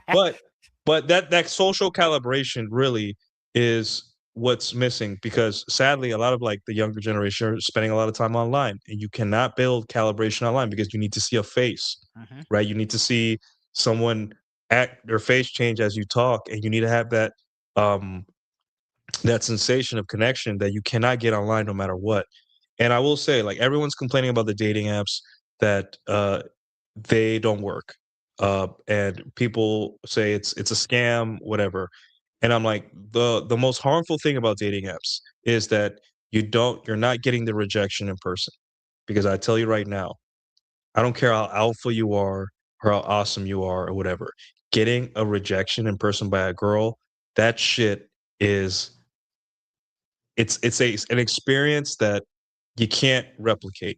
but that social calibration really is what's missing because sadly a lot of like the younger generation are spending a lot of time online, and you cannot build calibration online because you need to see a face, Mhm. right? You need to see someone act their face change as you talk, and you need to have um that sensation of connection that you cannot get online no matter what. And I will say, like, everyone's complaining about the dating apps that they don't work. And people say it's a scam, whatever. And I'm like, the most harmful thing about dating apps is that you're not getting the rejection in person. Because I tell you right now, I don't care how alpha you are or how awesome you are or whatever. Getting a rejection in person by a girl, that shit is an experience that you can't replicate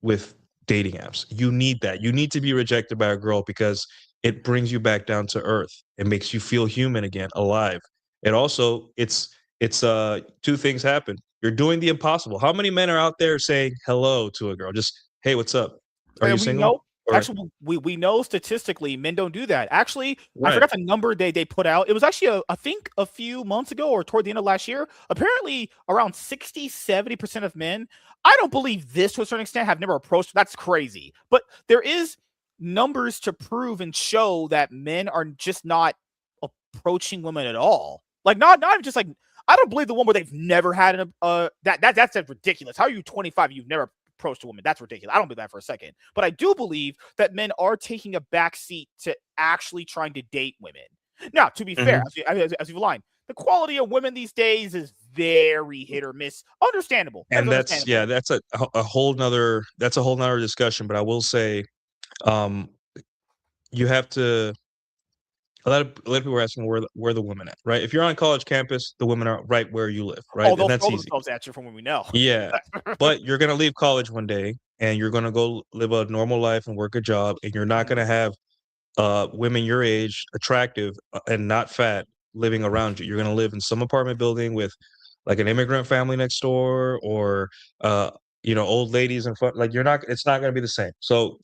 with dating apps. You need that. You need to be rejected by a girl because it brings you back down to earth. It makes you feel human again, alive. It also it's two things happen. You're doing the impossible. How many men are out there saying hello to a girl? Just, "Hey, what's up? Are you And we single?" know Or actually we know statistically men don't do that. Actually, I right. forgot the number they put out. It was actually I think a few months ago or toward the end of last year. Apparently around 60-70% of men, I don't believe this to a certain extent, have never approached. That's crazy. But there is numbers to prove and show that men are just not approaching women at all. Like not even just like I don't believe the one where they've never had that's ridiculous. How are you 25? You've never approached a woman. That's ridiculous. I don't believe that for a second. But I do believe that men are taking a back seat to actually trying to date women. Now, to be fair, Mhm. as you've aligned, the quality of women these days is very hit or miss. Understandable. That is And that's yeah, understandable. that's a whole nother discussion, but I will say, um, you have to a lot of people are asking where the women at, right? If you're on a college campus, the women are right where you live, Oh, right? And they'll that's throw easy. themselves at you from what we know. Yeah. But you're gonna leave college one day and you're gonna go live a normal life and work a job, and you're not gonna have women your age, attractive and not fat, living around you. You're gonna live in some apartment building with like an immigrant family next door, or old ladies in front. Like you're not. It's not gonna be the same. So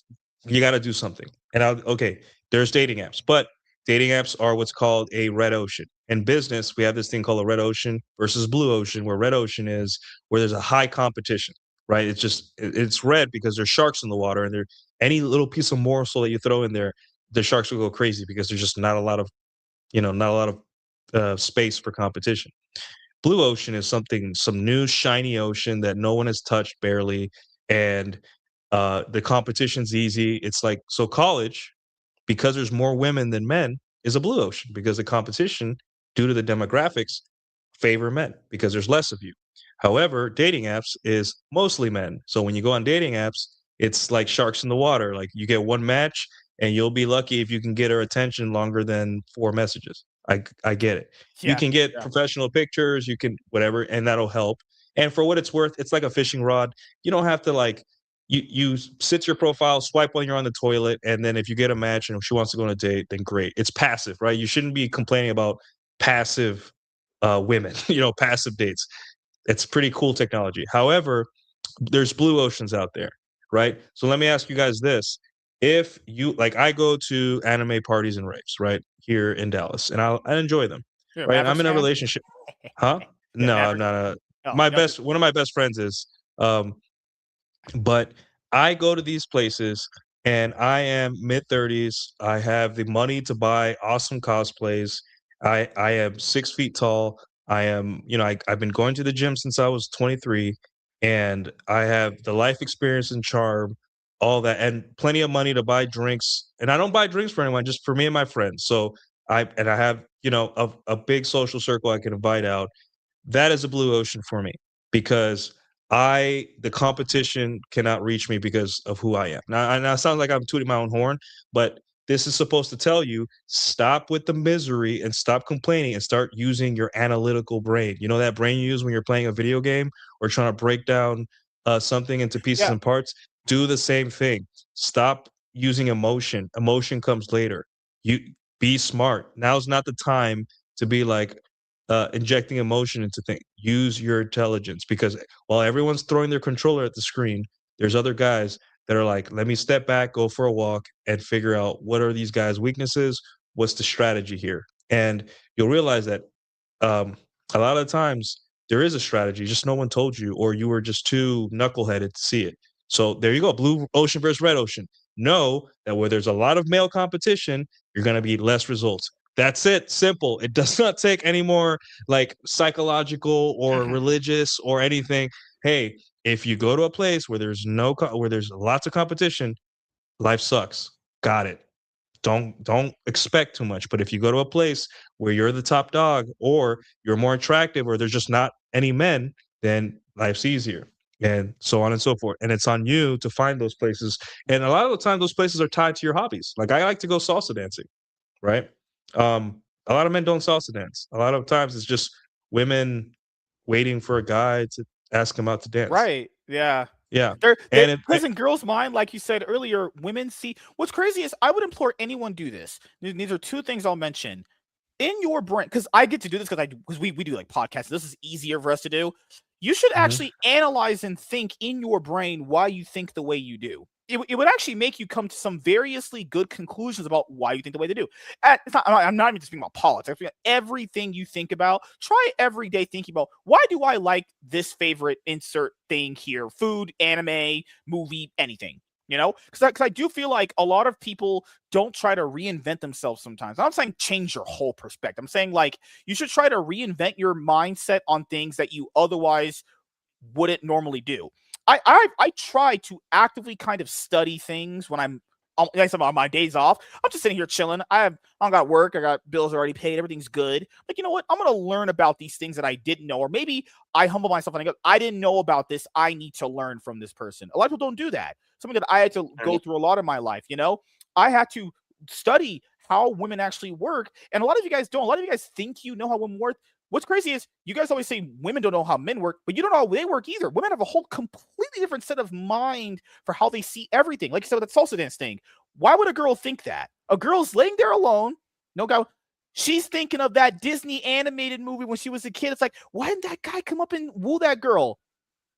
you got to do something. And okay, there's dating apps, but dating apps are what's called a red ocean. In business, we have this thing called a red ocean versus blue ocean, where red ocean is where there's a high competition, right? It's red because there's sharks in the water, and there any little piece of morsel that you throw in there, the sharks will go crazy because there's just not a lot of not a lot of space for competition. Blue ocean is some new shiny ocean that no one has touched barely, and the competition's easy. It's like so college, because there's more women than men, is a blue ocean because the competition, due to the demographics, favor men because there's less of you. However, dating apps is mostly men. So when you go on dating apps, it's like sharks in the water. Like you get one match and you'll be lucky if you can get her attention longer than 4 messages. I get it. You Yeah. can get Yeah. professional pictures, you can whatever, and that'll help. And for what it's worth, it's like a fishing rod. You don't have to like you sit your profile, swipe when you're on the toilet, and then if you get a match and if she wants to go on a date, then great. It's passive, right? You shouldn't be complaining about passive women, passive dates. It's pretty cool technology. However, there's blue oceans out there, right? So let me ask you guys this. If you like I go to anime parties and raves, right? Here in Dallas, and I enjoy them, You're a right? And Mavericks I'm in a fan? relationship. Huh? Yeah, No, I'm Mavericks. not a Oh, my no, I'm just best one of my best friends is. But I go to these places and I am mid-30s. I have the money to buy awesome cosplays. I am 6 feet tall. I am, I've been going to the gym since I was 23, and I have the life experience and charm, all that, and plenty of money to buy drinks. And I don't buy drinks for anyone, just for me and my friends. So I have, a big social circle I can invite out. That is a blue ocean for me because the competition cannot reach me because of who I am. Now it sounds like I'm tooting my own horn, but this is supposed to tell you stop with the misery and stop complaining and start using your analytical brain. You know that brain you use when you're playing a video game or trying to break down something into pieces yeah. and parts. Do the same thing. Stop using emotion. Emotion comes later. You be smart. Now's not the time to be like, injecting emotion into things. Use your intelligence because while everyone's throwing their controller at the screen, there's other guys that are like, let me step back, go for a walk, and figure out what are these guys' weaknesses, what's the strategy here, and you'll realize that um, a lot of times there is a strategy, just no one told you, or you were just too knuckleheaded to see it. So there you go, blue ocean versus red ocean. Know that where there's a lot of male competition, you're going to be less results. That's it. Simple. It does not take any more like psychological or Mhm. religious or anything. Hey, if you go to a place where there's where there's lots of competition, life sucks. Got it. Don't expect too much. But if you go to a place where you're the top dog or you're more attractive or there's just not any men, then life's easier. And so on and so forth. And it's on you to find those places. And a lot of the time those places are tied to your hobbies. Like I like to go salsa dancing, right? A lot of men don't salsa dance. A lot of times it's just women waiting for a guy to ask them out to dance. Right. Yeah. Yeah. They're And because in girls' mind, like you said earlier, women see what's crazy is I would implore anyone do this. These are two things I'll mention. In your brain, because I get to do this because we do like podcasts. This is easier for us to do. You should Mhm. actually analyze and think in your brain why you think the way you do. It would actually make you come to some variously good conclusions about why you think the way they do. I'm not even just speaking about politics. I'm speaking about everything you think about. Try every day thinking about why do I like this favorite insert thing here? Food, anime, movie, anything. Because I do feel like a lot of people don't try to reinvent themselves sometimes. I'm not saying change your whole perspective. I'm saying like you should try to reinvent your mindset on things that you otherwise wouldn't normally do. I try to actively kind of study things when I'm like I said, on my days off. I'm just sitting here chilling. I don't got work. I got bills already paid. Everything's good. Like, you know what? I'm gonna learn about these things that I didn't know, or maybe I humble myself and I go, I didn't know about this. I need to learn from this person. A lot of people don't do that. Something that I had to go through a lot of my life. I had to study how women actually work, and a lot of you guys don't. A lot of you guys think you know how women work. What's crazy is you guys always say women don't know how men work, but you don't know how they work either. Women have a whole completely different set of mind for how they see everything. Like you said with that salsa dance thing. Why would a girl think that? A girl's laying there alone, no guy. She's thinking of that Disney animated movie when she was a kid. It's like, why didn't that guy come up and woo that girl?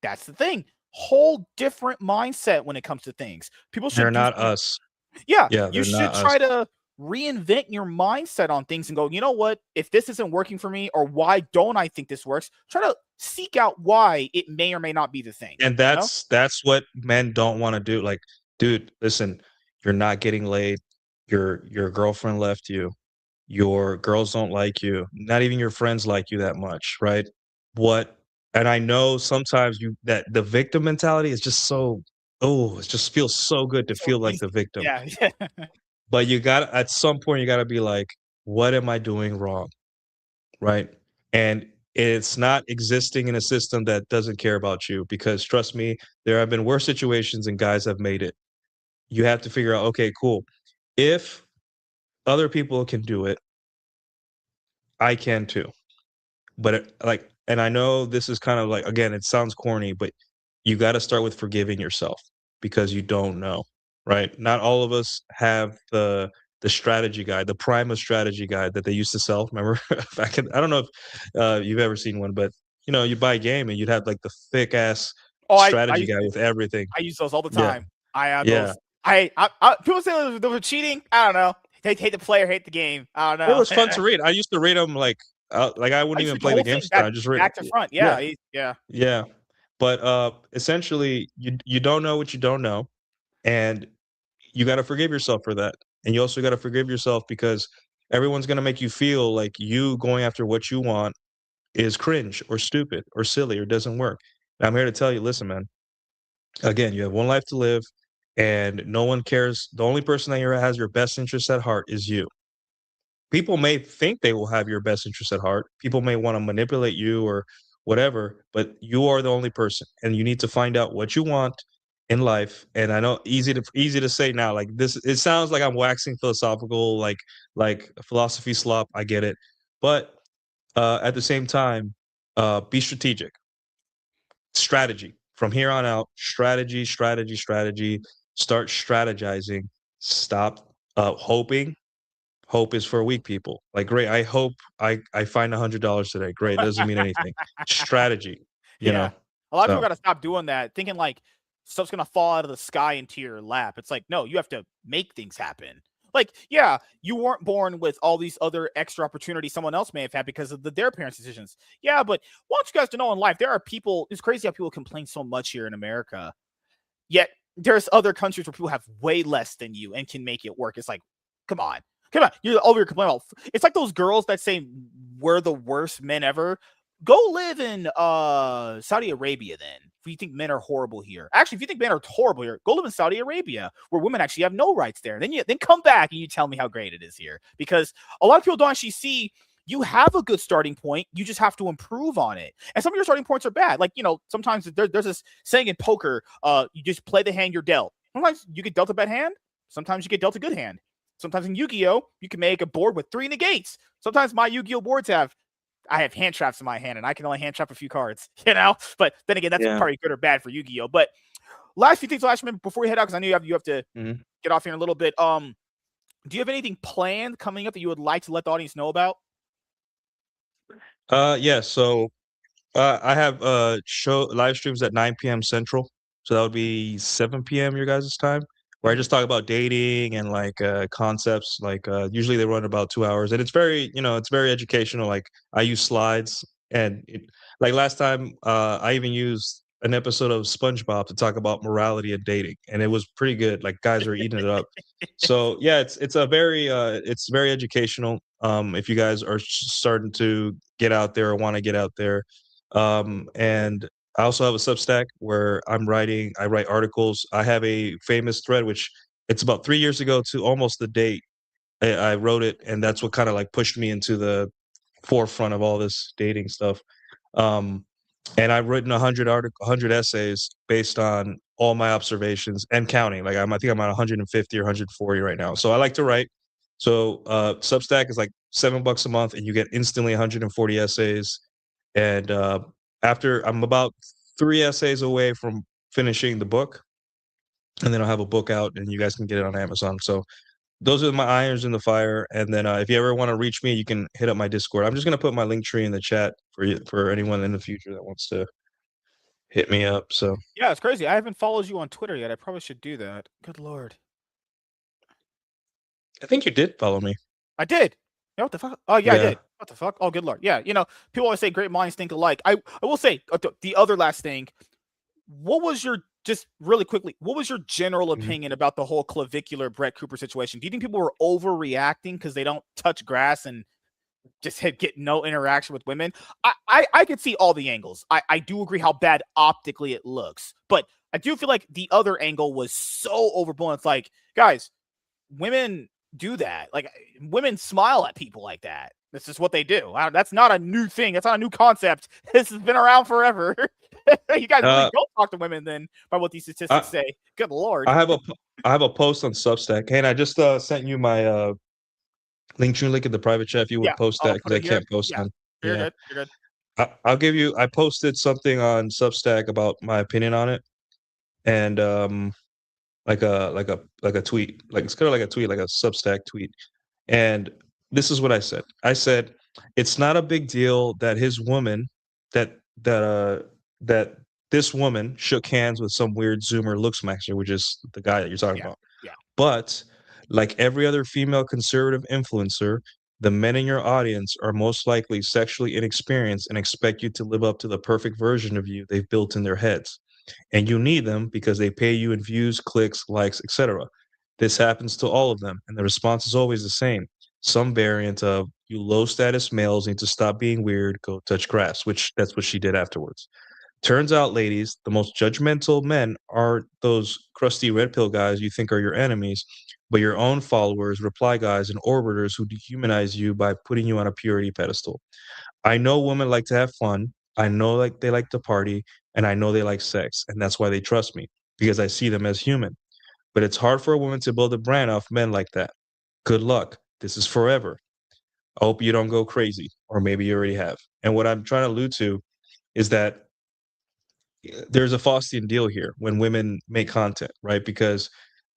That's the thing. Whole different mindset when it comes to things. People they're should do not some us. yeah, Yeah, you they're should not us. try to reinvent your mindset on things and go, you know what? If this isn't working for me, or why don't I think this works? Try to seek out why it may or may not be the thing. And You know? that's what men don't wanna do, like, "Dude, listen, you're not getting laid, your girlfriend left you, your girls don't like you, not even your friends like you that much, right? What and I know sometimes you that the victim mentality is just so it just feels so good to So feel like easy. the victim, Yeah, yeah. but you gotta at some point, you gotta be like, "What am I doing wrong?" Right? And it's not existing in a system that doesn't care about you because trust me, there have been worse situations and guys have made it. You have to figure out, okay, cool. If other people can do it, I can too. But like, and I know this is kind of like, again, it sounds corny, but you got to start with forgiving yourself because you don't know, right? Not all of us have the strategy guide, the Prima strategy guide that they used to sell. Remember, back in, I don't know if you've ever seen one, but you buy a game and you'd have like the thick ass Oh, I strategy used guide to with everything. I use those all the Yeah, time. I have yeah. those. People say they were cheating. I don't know. They hate the player, hate the game. I don't It know. was fun to read. I used to read them like I I wouldn't used to even read the play the whole game thing sometimes. I just read it. back to front. Yeah, Yeah. yeah. But essentially, you don't know what you don't know, and you got to forgive yourself for that. And you also got to forgive yourself because everyone's going to make you feel like you going after what you want is cringe or stupid or silly or doesn't work. And I'm here to tell you, listen, man. Again, you have one life to live, and no one cares. The only person that has your best interest at heart is you. People may think they will have your best interest at heart. People may want to manipulate you or whatever, but you are the only person, and you need to find out what you want in life. And I know easy to say now, like this. It sounds like I'm waxing philosophical, like a philosophy slop. I get it, but at the same time, be strategic. Strategy from here on out. Strategy. Start strategizing. Stop hoping. Hope is for weak people. Like, great, I hope I find $100 today. Great, doesn't mean anything. Strategy, you Yeah. know? A lot of people So, got to stop doing that, thinking like stuff's gonna fall out of the sky into your lap. It's like, no, you have to make things happen. Like, yeah, you weren't born with all these other extra opportunities someone else may have had because of their parents' decisions. Yeah, but I want you guys to know in life, there are people, it's crazy how people complain so much here in America. Yet there's other countries where people have way less than you and can make it work. It's like, come on. Come on. You're over here complaining about it's like those girls that say we're the worst men ever. Go live in Saudi Arabia then. If you think men are horrible here. Actually, if you think men are horrible here, go live in Saudi Arabia where women actually have no rights there. Then come back and you tell me how great it is here. Because a lot of people don't actually see you have a good starting point. You just have to improve on it. And some of your starting points are bad. Like, sometimes there's this saying in poker, you just play the hand you're dealt. Sometimes you get dealt a bad hand. Sometimes you get dealt a good hand. Sometimes in Yu-Gi-Oh, you can make a board with 3 negates. Sometimes my Yu-Gi-Oh boards I have hand traps in my hand, and I can only hand trap a few cards, But then again, that's yeah. probably good or bad for Yu-Gi-Oh. But last few things, before we head out, because I know you have to Mhm. get off here in a little bit. Do you have anything planned coming up that you would like to let the audience know about? Yeah, so, I have, show live streams at 9 p.m. Central, so that would be 7 p.m. your guys' time, where I Mhm. just talk about dating and, like, concepts, like, usually they run about 2 hours, and it's very it's very educational, like, I use slides, and like, last time, I even used an episode of SpongeBob to talk about morality and dating, and it was pretty good, like, guys are eating it up. So, yeah, it's very educational, if you guys are starting to get out there or wanna get out there. And I also have a Substack where I write articles. I have a famous thread, which it's about 3 years ago to almost the date. I wrote it, and that's what kind of like pushed me into the forefront of all this dating stuff. Um, and I've written 100 essays based on all my observations and counting. Like I think I'm at 150 or 140 right now. So I like to write. So Substack is like $7 a month, and you get instantly 140 essays. And after I'm about 3 essays away from finishing the book, and then I'll have a book out, and you guys can get it on Amazon. So those are my irons in the fire. And then if you ever want to reach me, you can hit up my Discord. I'm just gonna put my link tree in the chat for anyone in the future that wants to hit me up. So Yeah, it's crazy. I haven't followed you on Twitter yet. I probably should do that. Good lord. I think you did follow me. I did. Yeah, what the fuck? Oh, yeah, I Yeah. did. What the fuck? Oh, good lord. Yeah, people always say great minds think alike. I will say the other last thing. What was your just really quickly? What was your general Mhm. opinion about the whole clavicular Brett Cooper situation? Do you think people were overreacting because they don't touch grass and just get no interaction with women? I could see all the angles. I do agree how bad optically it looks, but I do feel like the other angle was so overblown. It's like, guys, women do that. Like, women smile at people like that. That's just what they do. That's not a new thing. That's not a new concept. This has been around forever. You guys really Uh, don't talk to women then by what these statistics I say. Good lord. I have a post on Substack. Hey, and I just sent you my link in the private chat if you would Yeah, post that I'll because put I it here. can't post Yeah, them. you're Yeah. good. You're good. I'll give you. I posted something on Substack about my opinion on it, and like a tweet, like it's kind of like a tweet, like a Substack tweet. And this is what I said. I said it's not a big deal that his woman, that that uh that this woman shook hands with some weird Zoomer looks maxer, which is the guy that you're talking Yeah, about. yeah. But like every other female conservative influencer, the men in your audience are most likely sexually inexperienced and expect you to live up to the perfect version of you they've built in their heads. And you need them because they pay you in views, clicks, likes, etc. This happens to all of them, and the response is always the same. Some variant of you low status males need to stop being weird, go touch grass, which that's what she did afterwards. Turns out, ladies, the most judgmental men aren't those crusty red pill guys you think are your enemies, but your own followers, reply guys, and orbiters who dehumanize you by putting you on a purity pedestal. I know women like to have fun. I know like they like to party, and I know they like sex, and that's why they trust me because I see them as human. But it's hard for a woman to build a brand off men like that. Good luck. This is forever. I hope you don't go crazy, or maybe you already have. And what I'm trying to allude to is that there's a Faustian deal here when women make content, right? Because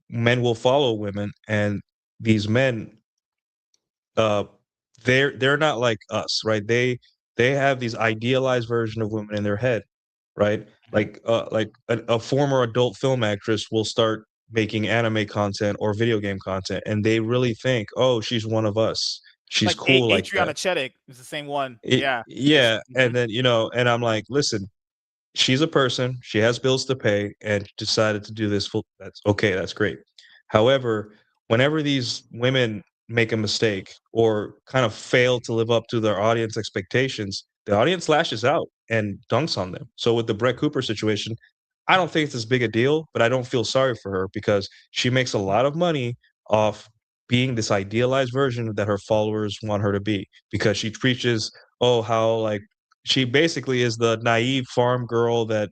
men will follow women, and these men, uh, they're not like us, right? They have these idealized version of women in their head, right? Mhm. Like a former adult film actress will start making anime content or video game content, and they really think, oh, she's one of us. She's Like cool like Adriana that. Chedick is the same one. Yeah. It's Yeah, and mhm. then and I'm like, listen, she's a person, she has bills to pay, and decided to do this full that's okay, that's great. However, whenever these women make a mistake or kind of fail to live up to their audience expectations, the audience lashes out and dunks on them. So with the Brett Cooper situation, I don't think it's as big a deal, but I don't feel sorry for her because she makes a lot of money off being this idealized version that her followers want her to be because she preaches, oh, how like she basically is the naive farm girl that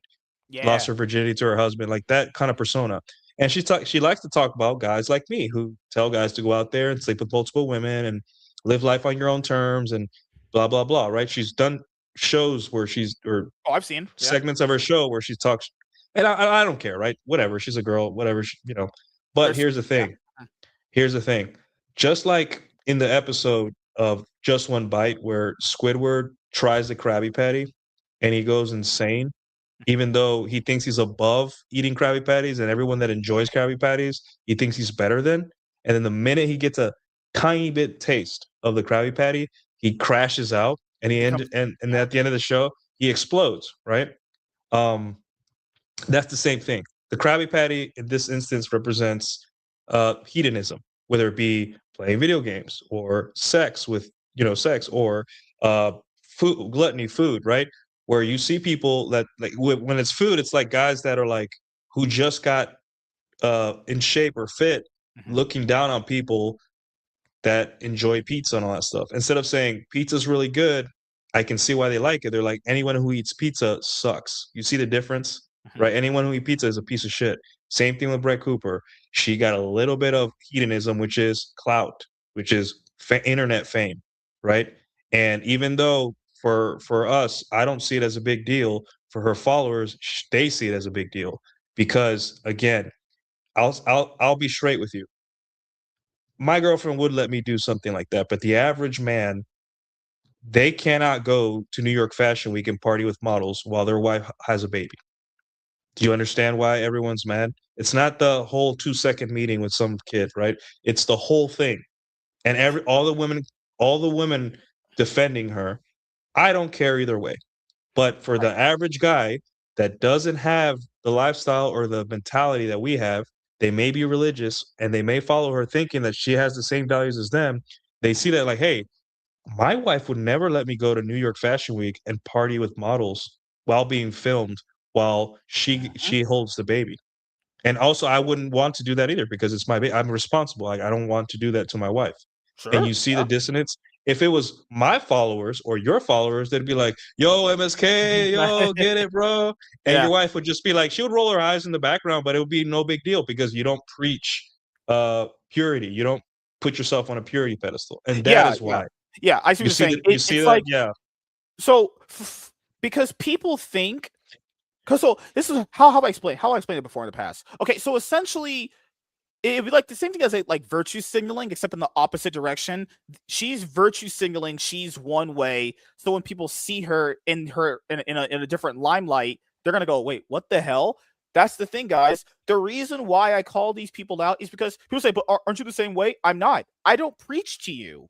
lost Yeah. her virginity to her husband, like that kind of persona. And she likes to talk about guys like me who tell guys to go out there and sleep with multiple women and live life on your own terms and blah blah blah. Right? She's done shows where she's or Oh, I've seen. Yeah. segments of her show where she talks, and I don't care. Right? Whatever. She's a girl. Whatever. But There's here's the yeah. thing. Here's the thing. Just like in the episode of Just One Bite where Squidward tries the Krabby Patty and he goes insane, even though he thinks he's above eating Krabby Patties and everyone that enjoys Krabby Patties, he thinks he's better than. And then the minute he gets a tiny bit taste of the Krabby Patty, he crashes out and It becomes and yeah. at the end of the show, he explodes, right? Um, that's the same thing. The Krabby Patty in this instance represents hedonism, whether it be playing video games or sex with sex or uh, food gluttony, food, right? Where you see people that like when it's food, it's like guys that are like who just got in shape or fit, Mhm. looking down on people that enjoy pizza and all that stuff. Instead of saying pizza's really good, I can see why they like it. They're like anyone who eats pizza sucks. You see the difference, Mhm. right? Anyone who eats pizza is a piece of shit. Same thing with Brett Cooper. She got a little bit of hedonism, which is clout, which is internet fame, right? And even though for us, I don't see it as a big deal. For her followers, they see it as a big deal because again, I'll be straight with you. My girlfriend would let me do something like that, but the average man, they cannot go to New York Fashion Week and party with models while their wife has a baby. Do you understand why everyone's mad? It's not the whole 2-second meeting with some kid, right? It's the whole thing. And all the women defending her, I don't care either way. But for Right. the average guy that doesn't have the lifestyle or the mentality that we have, they may be religious and they may follow her thinking that she has the same values as them. They Mhm. see that like, hey, my wife would never let me go to New York Fashion Week and party with models while being filmed while Mhm. she holds the baby. And also, I wouldn't want to do that either because it's my baby. I'm responsible. I don't want to do that to my wife. And Sure. you see the Yeah. dissonance. If it was my followers or your followers, they'd be like, "Yo, MSK, yo, get it, bro." And Yeah. your wife would just be like, she would roll her eyes in the background, but it would be no big deal because you don't preach purity. You don't. put yourself on a purity pedestal, and that Yeah, is yeah, why. yeah. I see what You you're see saying. that? You see It's that? like Yeah. so because people think because so this is how I explained it before in the past. Okay, so essentially it'd be like the same thing as like virtue signaling, except in the opposite direction. She's virtue signaling. She's one way. So when people see her in a different limelight, they're gonna go, "Wait, what the hell?" That's the thing, guys. The reason why I call these people out is because people say, "But aren't you the same way?" I'm not. I don't preach to you.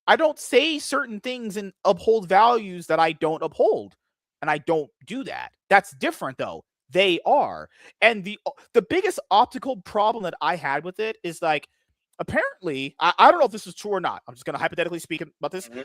I don't say certain things and uphold values that I don't uphold. And I don't do that. That's different though. They are. And the biggest optical problem that I had with it is like apparently I don't know if this is true or not. I'm just gonna hypothetically speak about this. Mhm.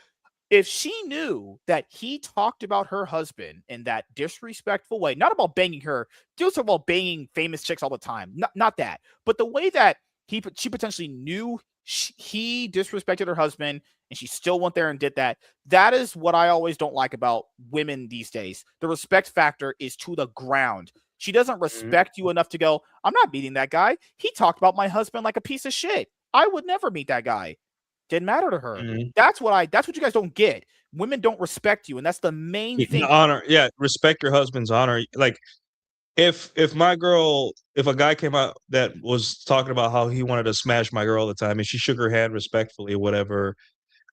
If she knew that he talked about her husband in that disrespectful way, not about banging her, just about banging famous chicks all the time, not that, but the way that she potentially knew he disrespected her husband and she still went there and did that. That is what I always don't like about women these days. The respect factor is to the ground. She doesn't Mhm. respect you enough to go, I'm not meeting that guy. He talked about my husband like a piece of shit. I would never meet that guy. Didn't matter to her. Mhm. That's what you guys don't get. Women don't respect you, and that's the main The thing. honor, yeah, respect your husband's honor. Like if my girl, if a guy came out that was talking about how he wanted to smash my girl all the time, and she shook her hand respectfully, whatever,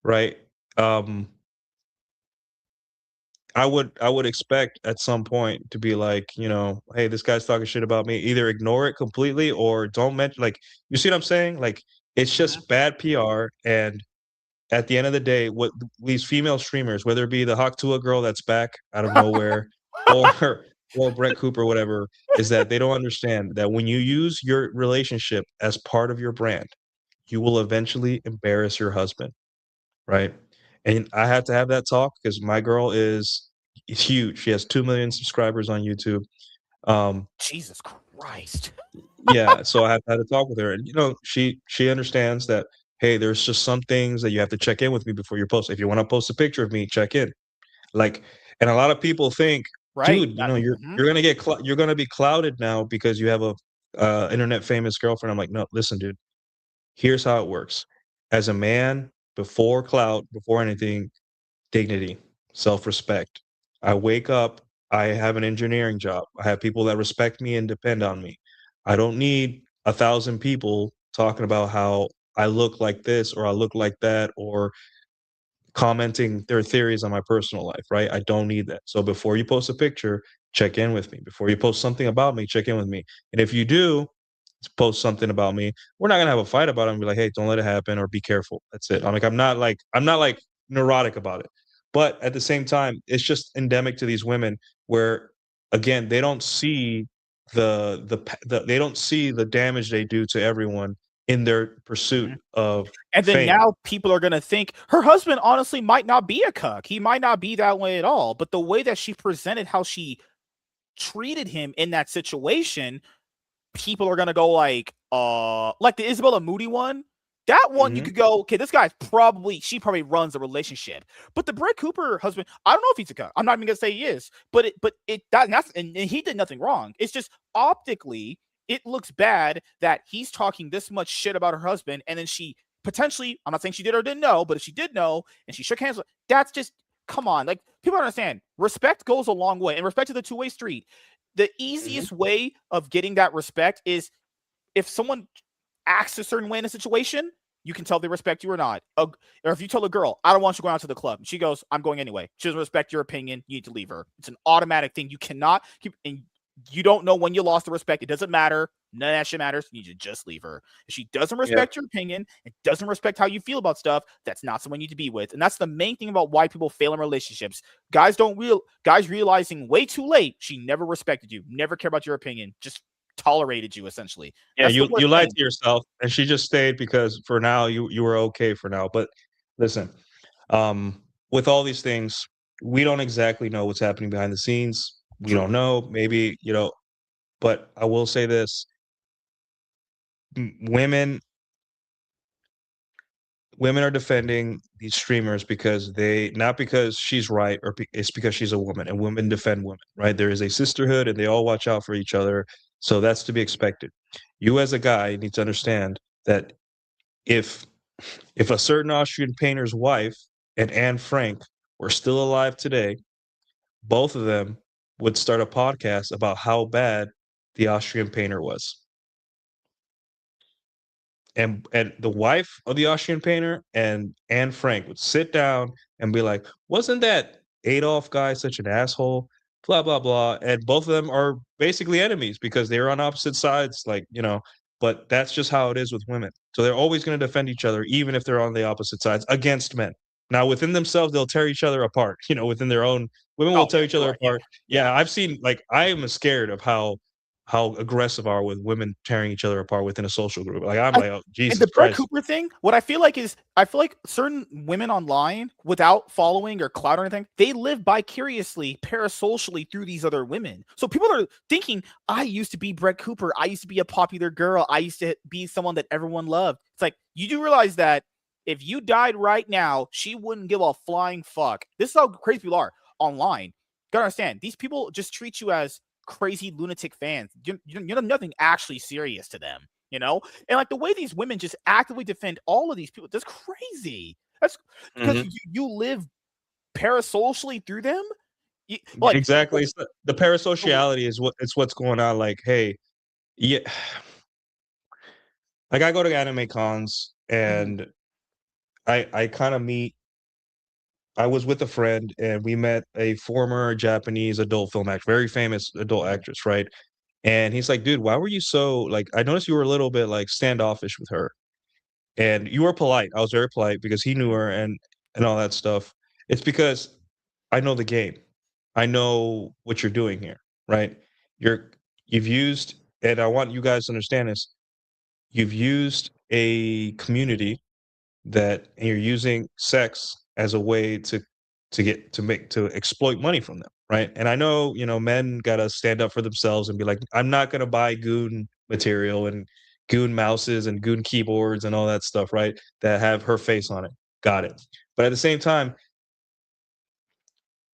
right? Um, I would expect at some point to be like, hey, this guy's talking shit about me. Either ignore it completely or don't mention. Like, you see what I'm saying? Like, it's Mhm. just bad PR. And at the end of the day, what these female streamers, whether it be the Haktua girl that's back out of nowhere, or or Brett Cooper, whatever, is that they don't understand that when you use your relationship as part of your brand, you will eventually embarrass your husband, right? And I had to have that talk because my girl is huge. She has 2 million subscribers on YouTube. Um, Jesus Christ. yeah, so I had to talk with her, and she understands that. Hey, there's just some things that you have to check in with me before you post. If you want to post a picture of me, check in. Like, and a lot of people think, Right. dude, Mhm. you're gonna get you're gonna be clouded now because you have a internet famous girlfriend. I'm like, no, listen, dude. Here's how it works. As a man, before clout, before anything, dignity, self-respect. I wake up, I have an engineering job. I have people that respect me and depend on me. I don't need 1,000 people talking about how I look like this or I look like that or commenting their theories on my personal life, right? I don't need that. So before you post a picture, check in with me. Before you post something about me, check in with me. And if you do post something about me, we're not gonna have a fight about it and be like, hey, don't let it happen or be careful. That's it. I'm not like neurotic about it. But at the same time, it's just endemic to these women where again, they don't see they don't see the damage they do to everyone in their pursuit Mhm. of And then fame. now people are gonna think her husband honestly might not be a cuck. He might not be that way at all. But the way that she presented how she treated him in that situation, people are gonna go like the Isabella Moody one. That one you Mhm. could go, okay, this guy's she probably runs a relationship. But the Brett Cooper husband, I don't know if he's a cuck. I'm not even gonna say he is, and he did nothing wrong. It's just optically, it looks bad that he's talking this much shit about her husband, and then she potentially, I'm not saying she did or didn't know, but if she did know and she shook hands, that's just come on. Like people don't understand. Respect goes a long way, and respect is a two-way street. The Mhm. easiest way of getting that respect is if someone acts a certain way in a situation, you can tell they respect you or not. Or if you tell a girl, I don't want you going out to the club, she goes, I'm going anyway. She doesn't respect your opinion. You need to leave her. It's an automatic thing. You cannot keep, and you don't know when you lost the respect. It doesn't matter. None of that shit matters. You need to just leave her. If she doesn't Yeah. respect your opinion and doesn't respect how you feel about stuff, that's not someone you need to be with. And that's the main thing about why people fail in relationships. Guys realizing way too late she never respected you, never cared about your opinion, just tolerated you essentially. Yeah, That's the you worst lied thing. to yourself, and she just stayed because for now you were okay for now. But listen, with all these things, we don't exactly know what's happening behind the scenes. We True. don't know. Maybe, but I will say this: women are defending these streamers because they not because she's right or it's because she's a woman, and women defend women, right? There is a sisterhood, and they all watch out for each other. So that's to be expected. You as a guy need to understand that if If a certain Austrian painter's wife and Anne Frank were still alive today, both of them would start a podcast about how bad the Austrian painter was. And the wife of the Austrian painter and Anne Frank would sit down and be like, "Wasn't that Adolf guy such an asshole?" Blah blah blah. And both of them are basically enemies because they're on opposite sides, like, you know, but that's just how it is with women. So they're always going to defend each other, even if they're on the opposite sides against men. Now, within themselves, they'll tear each other apart. You know, within their own, women will Oh tear yeah, each other sure. Yeah, apart. yeah. Yeah, I've seen, like, I am scared of how aggressive are with women tearing each other apart within a social group. Like, I'm I, like, oh and Jesus the Brett Christ. Cooper thing, what I feel like is, I feel like certain women online, without following or clout or anything, they live vicariously, parasocially through these other women. So people are thinking, I used to be Brett Cooper. I used to be a popular girl. I used to be someone that everyone loved. It's like, you do realize that if you died right now, she wouldn't give a flying fuck. This is how crazy people are online. You gotta understand, these people just treat you as crazy lunatic fans. You're nothing actually serious to them, you know? And like the way these women just actively defend all of these people, that's crazy. That's because Mhm. you live parasocially through them. Like, Exactly. So the parasociality is what's going on. Like, hey, yeah, like I go to anime cons mhm, and I kind of meet. I was with a friend and we met a former Japanese adult film actor, very famous adult mhm. actress, right? And he's like, dude, why were you so like? I noticed you were a little bit like standoffish with her, and you were polite. I was very polite because he knew her and all that stuff. It's because I know the game. I know what you're doing here, right? You're you've used, and I want you guys to understand this. You've used a community that, and you're using sex as a way to get to exploit money from them, right? And I know, you know, men gotta stand up for themselves and be like, I'm not gonna buy goon material and goon mouses and goon keyboards and all that stuff, right? That have her face on it. Got it. But at the same time,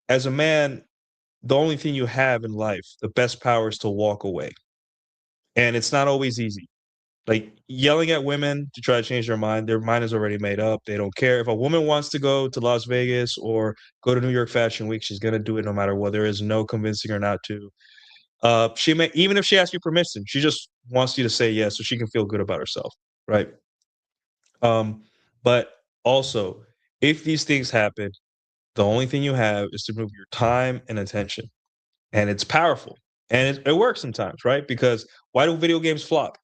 as a man, the only thing you have in life, the best power is to walk away. And it's not always easy. Like yelling at women to try to change their mind is already made up. They don't care. If a woman wants to go to Las Vegas or go to New York Fashion Week, she's gonna do it no matter what. There is no convincing her not to. She may, even if she asks you permission, she just wants you to say yes so she can feel good about herself, right? Um, but also, if these things happen, the only thing you have is to move your time and attention, and it's powerful, and it works sometimes, right? Because why do video games flop?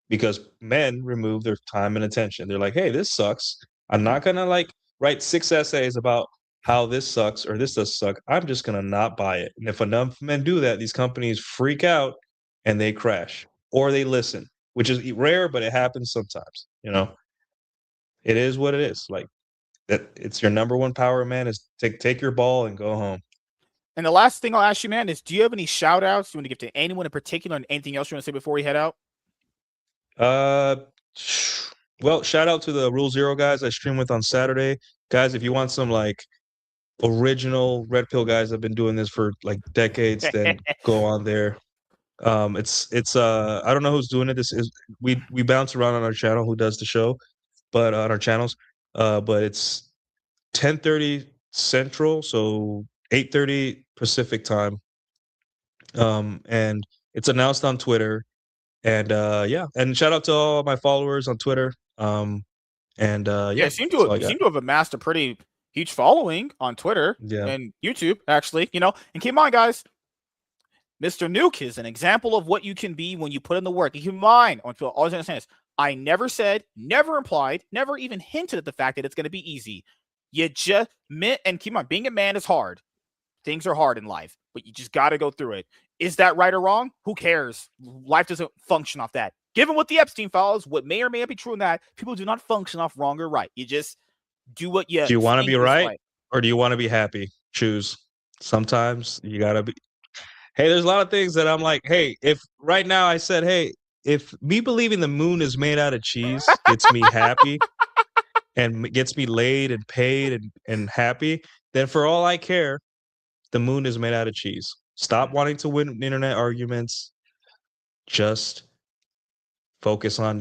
Because men remove their time and attention. They're like, "Hey, this sucks. I'm Mhm. not gonna like write 6 essays about how this sucks or this does suck. I'm just gonna not buy it." And if enough men do that, these companies freak out and they crash or they listen, which is rare, but it happens sometimes. You know, it is what it is. Like that, it's your number one power, man. Is take your ball and go home. And the last thing I'll ask you, man, is do you have any shout outs you want to give to anyone in particular and anything else you want to say before we head out? Uh, well, shout out to the Rule Zero guys I stream with on Saturday, guys. If you want some like original red pill guys that have been doing this for like decades, then go on there. It's I don't know who's doing it. This is we bounce around on our channel who does the show, but on our channels. But it's 10:30 Central, so 8:30 Pacific time. And it's announced on Twitter. And yeah, and shout out to all my followers on Twitter. And Yeah, yeah, that's all I you got. seem to have amassed a pretty huge following on Twitter Yeah. and YouTube, actually. And keep in mind, guys, Mr. Nuke is an example of what you can be when you put in the work. Keep in mind, I want people to always understand this. I never said, never implied, never even hinted at the fact that it's going to be easy. You just meant, and keep in mind, being a man is hard. Things are hard in life, but you just got to go through it. Is that right or wrong? Who cares? Life doesn't function off that. Given what the Epstein files, what may or may not be true in that, people do not function off wrong or right. You just do what you Do you want to think be is right right. or do you want to be happy? Choose. Sometimes you gotta be. Hey, there's a lot of things that I'm like, hey, if right now I said, hey, if me believing the moon is made out of cheese gets me happy and gets me laid and paid and happy, then for all I care, the moon is made out of cheese. Stop wanting to win internet arguments. Just focus on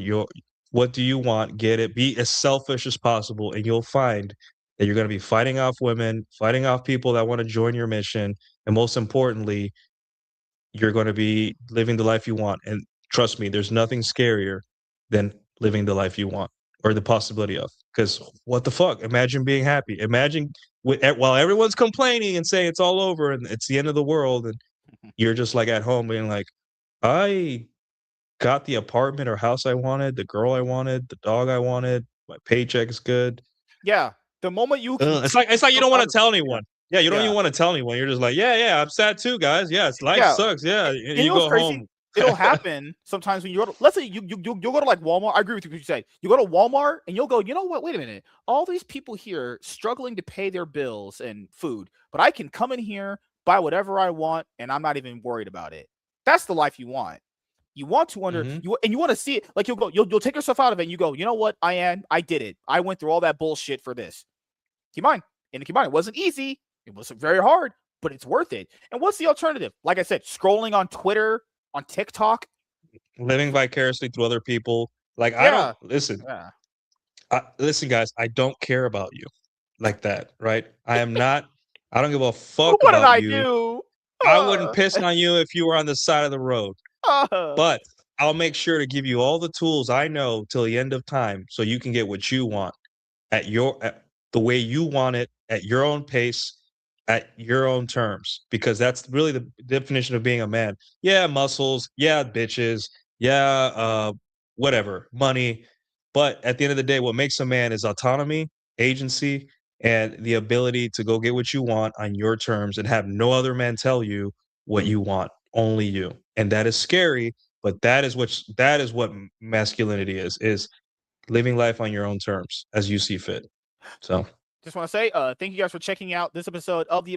What do you want? Get it. Be as selfish as possible, and you'll find that you're going to be fighting off women, fighting off people that want to join your mission, and most importantly, you're going to be living the life you want. And trust me, there's nothing scarier than living the life you want or the possibility of. Because what the fuck? Imagine being happy. Imagine while everyone's complaining and saying it's all over and it's the end of the world, and you're just like at home being like, I got the apartment or house I wanted, the girl I wanted, the dog I wanted, my paycheck's good. Yeah, the moment you can It's like you don't want to tell yeah, anyone. Yeah, you don't yeah, even want to tell anyone. You're just like, yeah, I'm sad too, guys. Yeah, life yeah. sucks. Yeah, And and you you know what's go crazy? home. It'll happen sometimes when you go to, let's say you go to like Walmart. I agree with you what you say. You go to Walmart and you'll go, you know what? Wait a minute. All these people here struggling to pay their bills and food, but I can come in here, buy whatever I want, and I'm not even worried about it. That's the life you want. You want to Mhm. you want to see it like you'll take yourself out of it and you go, you know what? I did it. I went through all that bullshit for this. Keep in mind, and keep in mind, it wasn't easy. It wasn't very hard, but it's worth it. And what's the alternative? Like I said, scrolling on Twitter, on TikTok. Living vicariously through other people. Like I don't Yeah, listen. yeah. Listen, guys. I don't care about you like that, right? I am not. I don't give a fuck What did about I you. do? I wouldn't piss on you if you were on the side of the road. Uh, But I'll make sure to give you all the tools I know till the end of time so you can get what you want at the way you want it, at your own pace, at your own terms, because that's really the definition of being a man. Yeah, muscles, yeah, bitches, yeah, whatever, money. But at the end of the day, what makes a man is autonomy, agency, and the ability to go get what you want on your terms and have no other man tell you what you want, only you. And that is scary, but that is what masculinity is living life on your own terms as you see fit. So just want to say, thank you guys for checking out this episode of the